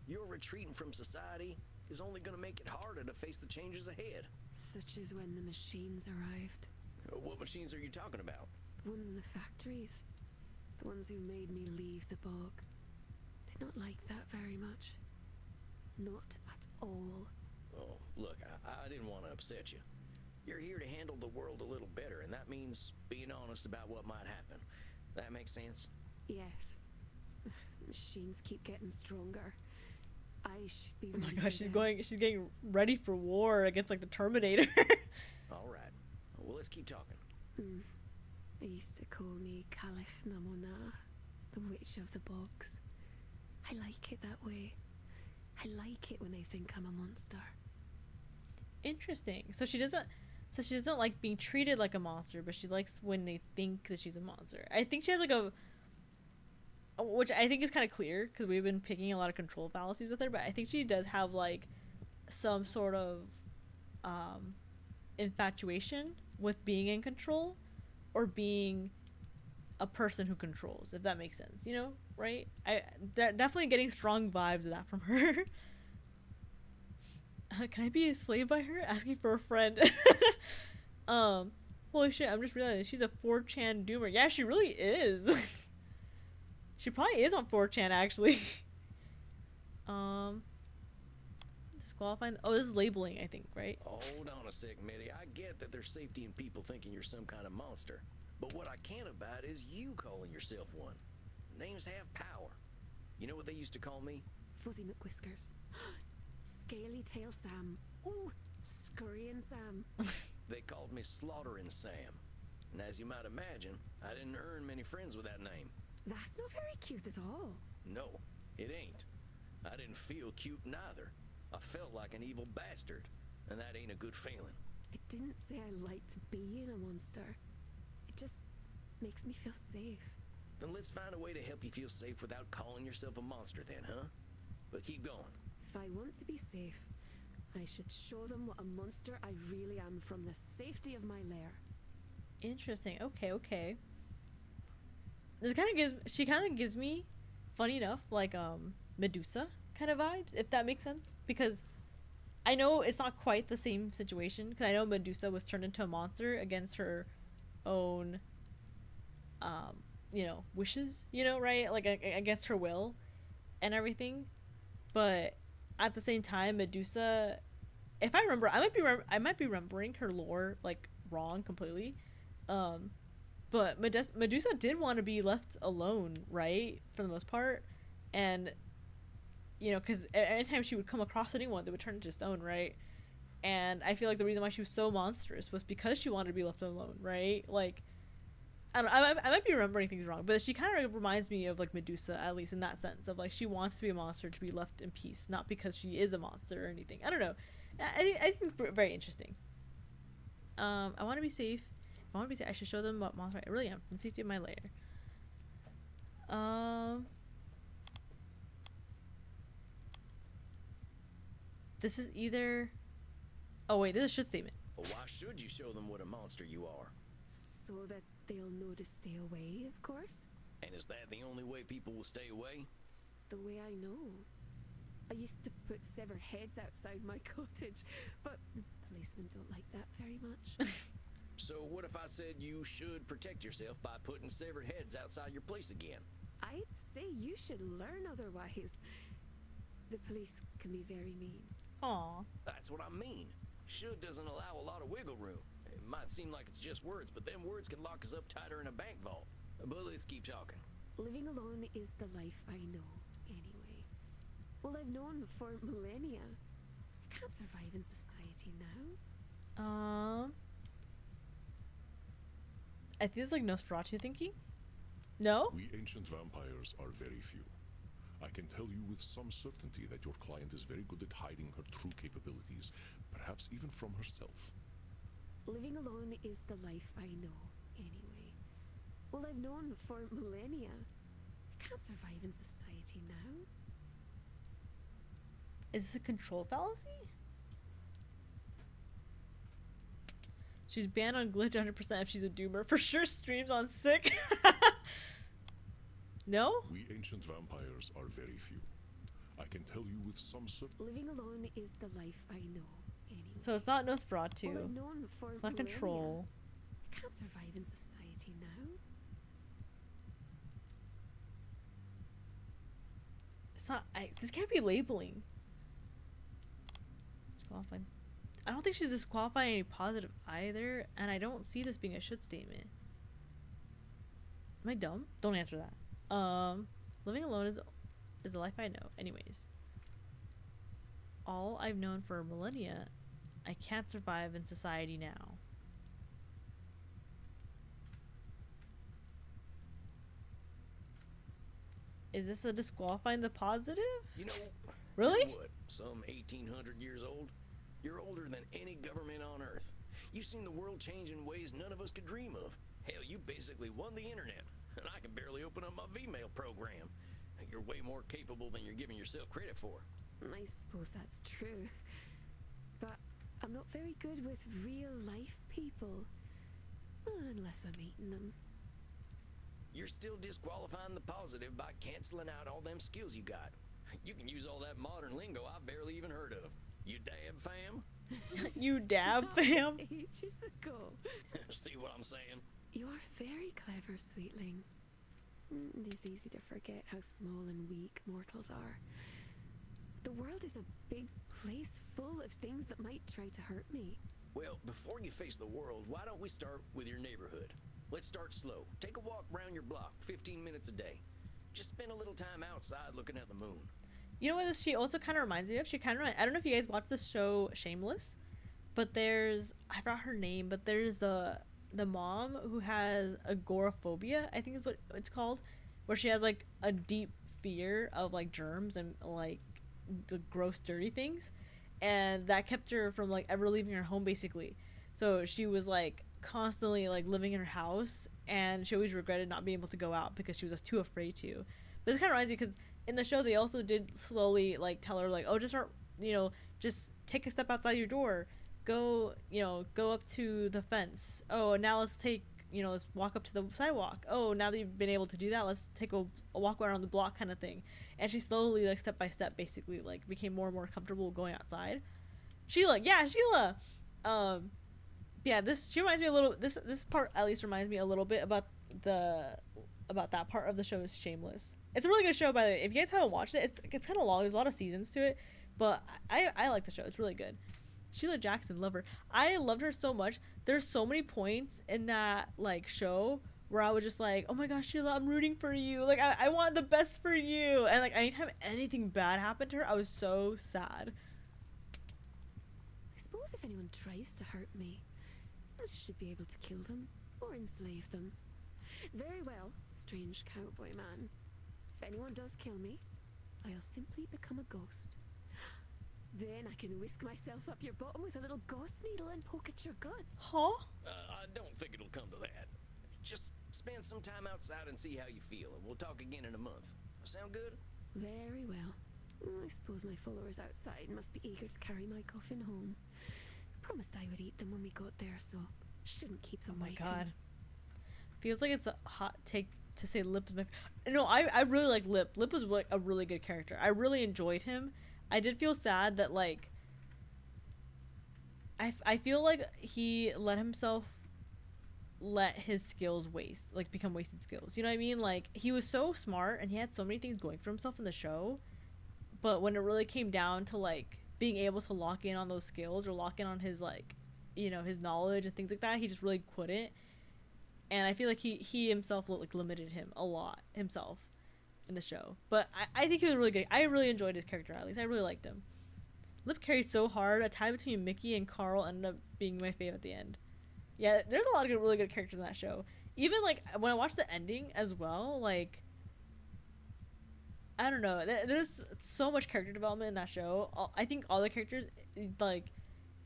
Your retreating from society is only going to make it harder to face the changes ahead. Such as when the machines arrived. What machines are you talking about? The ones in the factories. The ones who made me leave the bog. Did not like that very much. Not at all. Oh, look, I didn't want to upset you. You're here to handle the world a little better, and that means being honest about what might happen. That makes sense? Yes. The machines keep getting stronger. I should be Oh my ready gosh, for them. she's getting ready for war against like the Terminator. All right. Well, let's keep talking. They used to call me Calich Namona, the witch of the bogs. I like it that way. I like it when they think I'm a monster. Interesting. So she doesn't like being treated like a monster, but she likes when they think that she's a monster. I think she has like which I think is kind of clear because we've been picking a lot of control fallacies with her, but I think she does have like some sort of infatuation with being in control or being a person who controls, if that makes sense, you know, right? Definitely getting strong vibes of that from her. Can I be a slave by her? Asking for a friend. Holy shit, I'm just realizing she's a 4chan doomer. Yeah, she really is. She probably is on 4chan, actually. Disqualifying. Oh, this is labeling, I think, right? Hold on a sec, Mitty. I get that there's safety in people thinking you're some kind of monster. But what I can't abide is you calling yourself one. Names have power. You know what they used to call me? Fuzzy McWhiskers. Scaly Tail Sam. Ooh, Scurrying Sam. They called me Slaughtering Sam. And as you might imagine, I didn't earn many friends with that name. That's not very cute at all. No, it ain't. I didn't feel cute neither. I felt like an evil bastard, and that ain't a good feeling. I didn't say I liked being a monster. It just makes me feel safe. Then let's find a way to help you feel safe without calling yourself a monster then, huh? But keep going. If I want to be safe, I should show them what a monster I really am from the safety of my lair. Interesting. Okay. She kind of gives me, funny enough, like Medusa kind of vibes, if that makes sense, because I know it's not quite the same situation, because I know Medusa was turned into a monster against her own wishes, right, like against her will and everything. But at the same time, Medusa, if I remember, I might be remembering her lore like wrong completely, but Medusa did want to be left alone, right, for the most part. And because anytime she would come across anyone, they would turn into stone, right? And I feel like the reason why she was so monstrous was because she wanted to be left alone, right? Like, I might be remembering things wrong, but she kind of reminds me of like Medusa, at least in that sense of like she wants to be a monster to be left in peace, not because she is a monster or anything. I don't know. I think it's very interesting. I want to be safe. If I want to be safe, I should show them what monster I really am from the safety of my lair. This is either... Oh, wait, this is a should statement. Well, why should you show them what a monster you are? So that they'll know to stay away, of course. And is that the only way people will stay away? It's the way I know. I used to put severed heads outside my cottage, but the policemen don't like that very much. So what if I said you should protect yourself by putting severed heads outside your place again? I'd say you should learn otherwise. The police can be very mean. Aw. That's what I mean. Should doesn't allow a lot of wiggle room. It might seem like it's just words, but them words can lock us up tighter in a bank vault. But let's keep talking. Living alone is the life I know, anyway. Well, I've known for millennia. I can't survive in society now. I think it's like Nosferatu thinking. No? We ancient vampires are very few. I can tell you with some certainty that your client is very good at hiding her true capabilities, perhaps even from herself. Living alone is the life I know, anyway. Well, I've known for millennia. I can't survive in society now. Is this a control fallacy? She's banned on glitch 100% if she's a doomer. For sure streams on sick. No? We ancient vampires are very few. I can tell you with some certainty. Living alone is the life I know, anyway. So it's not Nosferatu. Well, I've known for It's not millennia. control. I can't survive in society now. It's not. This can't be labeling. Disqualifying. I don't think she's disqualifying any positive either, and I don't see this being a should statement. Am I dumb? Don't answer that. Living alone is the life I know. Anyways, all I've known for millennia, I can't survive in society now. Is this a disqualifying the positive? You know, Really? you're what, some 1,800 years old? You're older than any government on Earth. You've seen the world change in ways none of us could dream of. Hell, you basically won the internet, and I can barely open up my Vmail program. You're way more capable than you're giving yourself credit for. I suppose that's true. But I'm not very good with real life people. Unless I'm eating them. You're still disqualifying the positive by canceling out all them skills you got. You can use all that modern lingo I barely even heard of. You dab fam? You dab, That was fam. ages ago. See what I'm saying? You are very clever, sweetling. It is easy to forget how small and weak mortals are. The world is a big place full of things that might try to hurt me. Well, before you face the world, why don't we start with your neighborhood? Let's start slow. Take a walk around your block, 15 minutes a day. Just spend a little time outside looking at the moon. You know what this she also kind of reminds me of? She kind of I don't know if you guys watched the show Shameless, but there's I forgot her name, but there's the mom who has agoraphobia, I think is what it's called, where she has like a deep fear of like germs and like the gross dirty things, and that kept her from like ever leaving her home basically. So she was like constantly like living in her house, and she always regretted not being able to go out because she was just too afraid to. But this kind of reminds me because in the show they also did slowly like tell her like, oh, just start, just take a step outside your door, go up to the fence, oh, now let's take, let's walk up to the sidewalk, oh, now that you've been able to do that, let's take a walk around the block kind of thing. And she slowly like step by step basically like became more and more comfortable going outside. Sheila. Yeah, she reminds me a little, this part at least reminds me a little bit about that part of the show is Shameless. It's a really good show, by the way. If you guys haven't watched it, it's kind of long. There's a lot of seasons to it, but I like the show. It's really good. Sheila Jackson, love her. I loved her so much. There's so many points in that like show where I was just like, oh my gosh, Sheila, I'm rooting for you. Like I want the best for you. And like anytime anything bad happened to her, I was so sad. I suppose if anyone tries to hurt me, I should be able to kill them or enslave them. Very well, strange cowboy man. If anyone does kill me, I'll simply become a ghost. Then I can whisk myself up your bottom with a little ghost needle and poke at your guts. Huh? I don't think it'll come to that. Just spend some time outside and see how you feel, and we'll talk again in a month. Sound good? Very well. I suppose my followers outside must be eager to carry my coffin home. Promised I would eat them when we got there, so shouldn't keep them waiting. Oh my god. Feels like it's a hot take to say Lip is my... No, I really like Lip. Lip was like a really good character. I really enjoyed him. I did feel sad that, like... I feel like he let his skills waste, like become wasted skills. You know what I mean? Like, he was so smart and he had so many things going for himself in the show, but when it really came down to like being able to lock in on those skills or lock in on his, like, you know, his knowledge and things like that, he just really couldn't. And I feel like he himself like limited him a lot himself in the show. But I think he was really good. I really enjoyed his character, at least. I really liked him. Lip carried so hard. A tie between Mickey and Carl ended up being my fave at the end. Yeah, there's a lot of really good characters in that show. Even, like, when I watched the ending as well, like, I don't know. There's so much character development in that show. I think all the characters, like,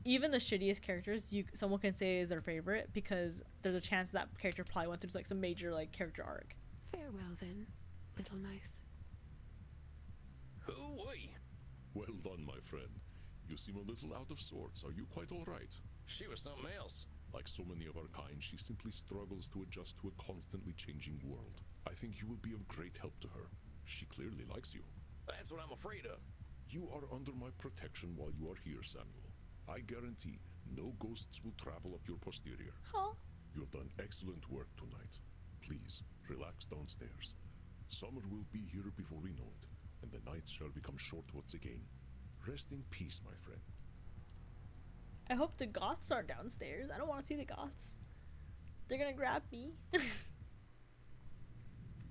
even the shittiest characters, someone can say is their favorite because there's a chance that character probably went through, like, some major, like, character arc. Farewell, then, little mouse. Hoo-wee. Well done, my friend. You seem a little out of sorts. Are you quite all right? She was something else. Like so many of our kind, she simply struggles to adjust to a constantly changing world. I think you will be of great help to her. She clearly likes you. That's what I'm afraid of. You are under my protection while you are here, Samuel. I guarantee no ghosts will travel up your posterior. Huh? You have done excellent work tonight. Please, relax downstairs. Summer will be here before we know it, and the nights shall become short once again. Rest in peace, my friend. I hope the goths are downstairs. I don't want to see the goths. They're gonna grab me.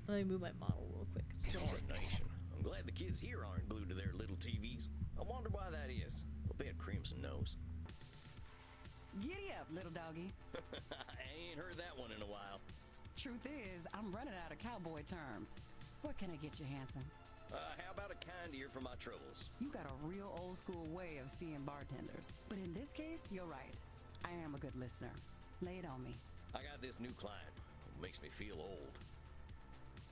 Let me move my model real quick. Darnation. I'm glad the kids here aren't glued to their little TVs. I wonder why that is. I'll bet Crimson knows. Giddy up, little doggy. I ain't heard that one in a while. Truth is, I'm running out of cowboy terms. What can I get you, handsome? How about a kind ear for my troubles? You got a real old school way of seeing bartenders. But in this case, you're right. I am a good listener. Lay it on me. I got this new client. It makes me feel old.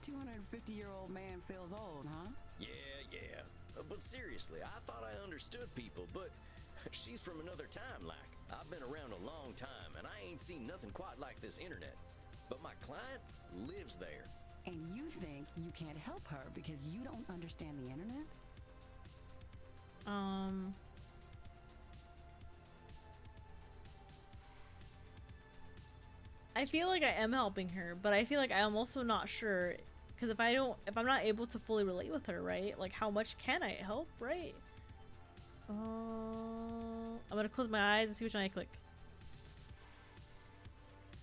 250-year-old man feels old, huh? Yeah. But seriously, I thought I understood people, but she's from another time, like. I've been around a long time, and I ain't seen nothing quite like this internet. But my client lives there. And you think you can't help her because you don't understand the internet? I feel like I am helping her, but I feel like I'm also not sure, because if I'm not able to fully relate with her, right? Like, how much can I help, right? I'm gonna close my eyes and see which one I click.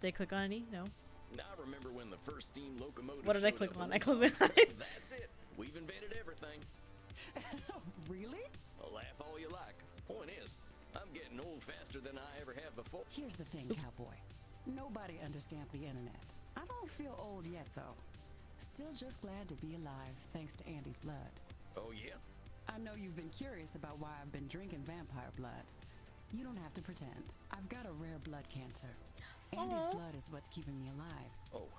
Did I click on any? No. I remember when the first steam locomotive. What did I showed click up on? in I closed Wisconsin. my eyes. That's it. We've invented everything. Really? Well, laugh all you like. Point is, I'm getting old faster than I ever have before. Here's the thing, cowboy. Nobody understands the internet. I don't feel old yet, though. Still just glad to be alive, thanks to Andy's blood. Oh, yeah? I know you've been curious about why I've been drinking vampire blood. You don't have to pretend. I've got a rare blood cancer. Andy's blood is what's keeping me alive. Oh,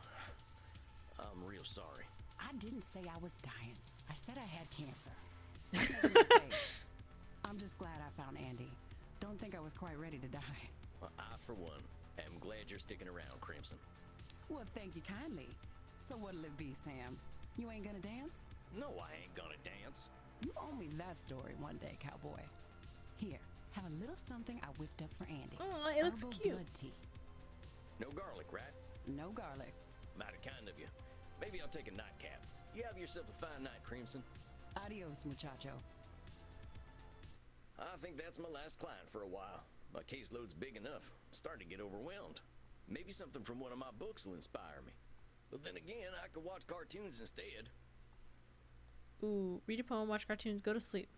I'm real sorry. I didn't say I was dying. I said I had cancer. Say that in my face. I'm just glad I found Andy. Don't think I was quite ready to die. Well, I, for one, am glad you're sticking around, Crimson. Well, thank you kindly. So what'll it be, Sam? You ain't gonna dance? No, I ain't gonna dance. You owe me that story one day, cowboy. Here, have a little something I whipped up for Andy. Oh, it looks Herbal cute. blood tea. No garlic, right? No garlic. Mighty kind of you. Maybe I'll take a nightcap. You have yourself a fine night, Crimson. Adios, muchacho. I think that's my last client for a while. My caseload's big enough. I'm starting to get overwhelmed. Maybe something from one of my books will inspire me. But then again, I could watch cartoons instead. Ooh, read a poem, watch cartoons, go to sleep.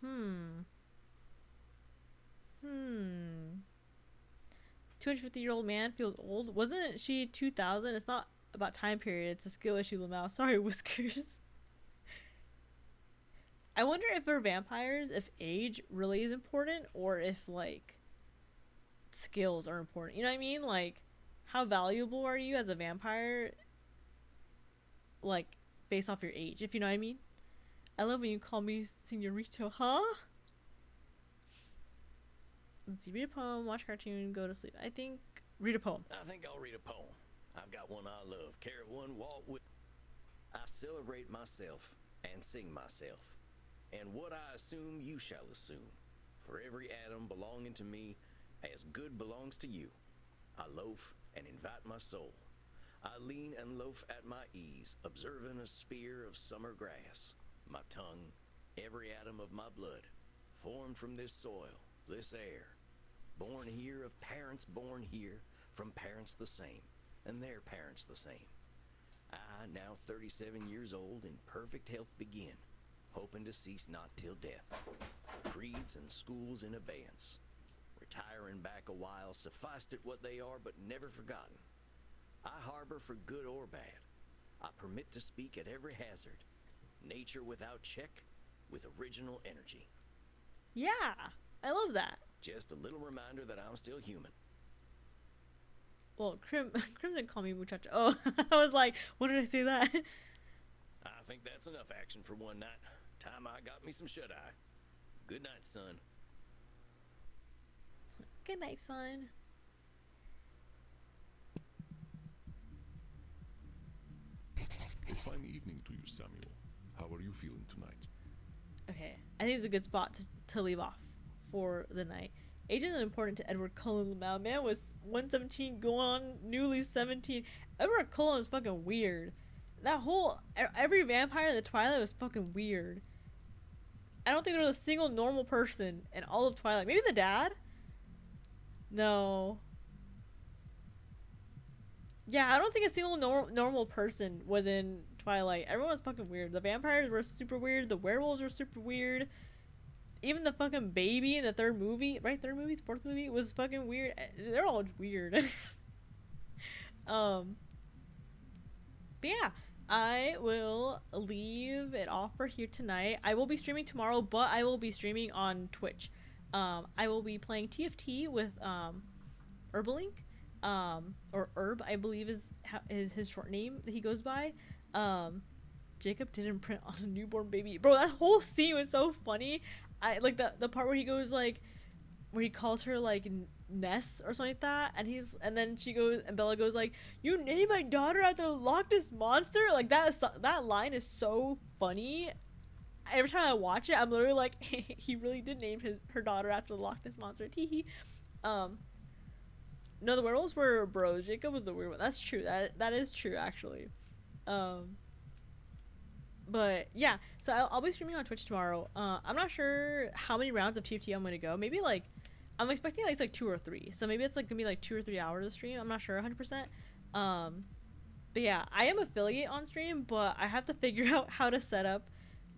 250-year-old man feels old. Wasn't she 2000? It's not about time period. It's a skill issue, Lamau. Sorry, Whiskers. I wonder if for vampires, if age really is important or if, like, skills are important. You know what I mean? Like, how valuable are you as a vampire, like, based off your age, if you know what I mean? I love when you call me señorito, huh? Let's see, read a poem, watch cartoon, go to sleep. I think read a poem. I think I'll read a poem. I've got one I love. Carry one, walk with. I celebrate myself and sing myself. And what I assume, you shall assume. For every atom belonging to me, as good belongs to you. I loaf and invite my soul. I lean and loaf at my ease, observing a spear of summer grass. My tongue, every atom of my blood, formed from this soil, this air. Born here of parents born here, from parents the same, and their parents the same. I, now 37 years old, in perfect health begin, hoping to cease not till death. Creeds and schools in abeyance. Retiring back a while, sufficed it what they are, but never forgotten. I harbor for good or bad. I permit to speak at every hazard. Nature without check, with original energy. Yeah, I love that. Just a little reminder that I'm still human. Well, Crimson called me muchacho. Oh, I was like, what did I say that? I think that's enough action for one night. Time I got me some shut-eye. Good night, son. Good night, son. A fine evening to you, Samuel. How are you feeling tonight? Okay, I think it's a good spot to leave off for the night. Age isn't important to Edward Cullen. Now, man was 117, going on newly 17. Edward Cullen was fucking weird. That whole every vampire in the Twilight was fucking weird. I don't think there was a single normal person in all of Twilight. Maybe the dad? No. Yeah, I don't think a single normal person was in Twilight. Everyone was fucking weird. The vampires were super weird. The werewolves were super weird. Even the fucking baby in the third movie, right? Third movie, fourth movie was fucking weird. They're all weird. But yeah, I will leave it off for here tonight. I will be streaming tomorrow, but I will be streaming on Twitch. I will be playing TFT with Herbalink, or Herb, I believe is his short name that he goes by. Jacob didn't print on a newborn baby. Bro, that whole scene was so funny. I like the part where he goes like, where he calls her like Ness or something like that, and then she goes, and Bella goes like, "You named my daughter after the Loch Ness monster." Like that line is so funny. Every time I watch it, I'm literally like, he really did name her daughter after the Loch Ness monster. Teehee. No, the werewolves were bros. Jacob was the weird one. That's true. That is true actually. But yeah, so I'll be streaming on Twitch tomorrow. I'm not sure how many rounds of TFT I'm gonna go. Maybe like, I'm expecting at least like 2 or 3. So maybe it's like gonna be like 2 or 3 hours of stream. I'm not sure 100%. But yeah, I am affiliate on stream, but I have to figure out how to set up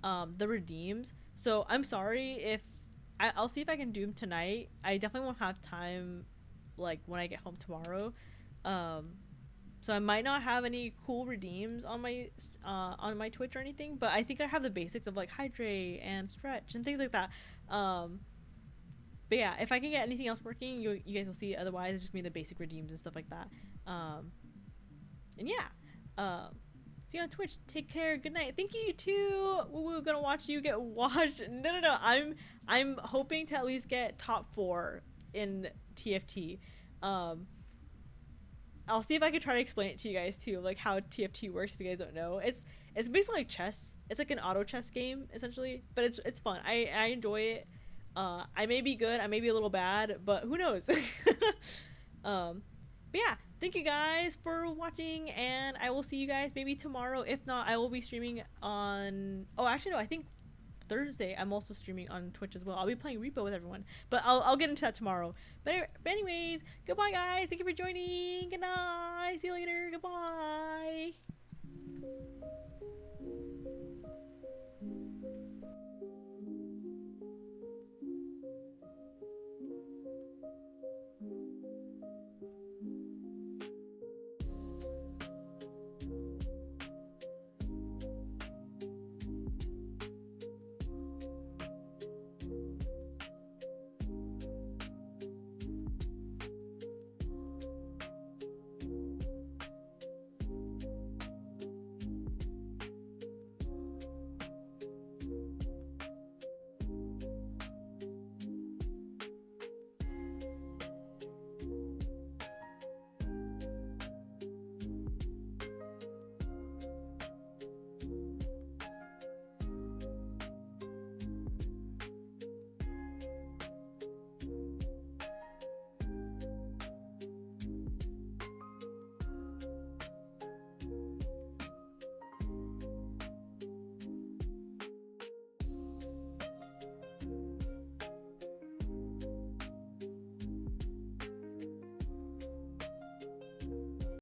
the redeems. So I'm sorry if I'll see if I can do them tonight. I definitely won't have time like when I get home tomorrow. So I might not have any cool redeems on my Twitch or anything, but I think I have the basics of like hydrate and stretch and things like that. But yeah, if I can get anything else working, you guys will see. Otherwise, it's just me the basic redeems and stuff like that. And yeah, see you on Twitch. Take care. Good night. Thank you, you too. We're gonna watch you get washed. No. I'm hoping to at least get top 4 in TFT. I'll see if I can try to explain it to you guys too, like how TFT works if you guys don't know. It's basically like chess. It's like an auto chess game essentially, but it's fun. I enjoy it. I may be good, I may be a little bad, but who knows? But yeah, thank you guys for watching, and I will see you guys maybe tomorrow. If not, I will be streaming on, oh actually no, I think Thursday I'm also streaming on Twitch as well. I'll be playing Repo with everyone, but I'll get into that tomorrow. But anyways, goodbye guys, thank you for joining. Good night, see you later, goodbye.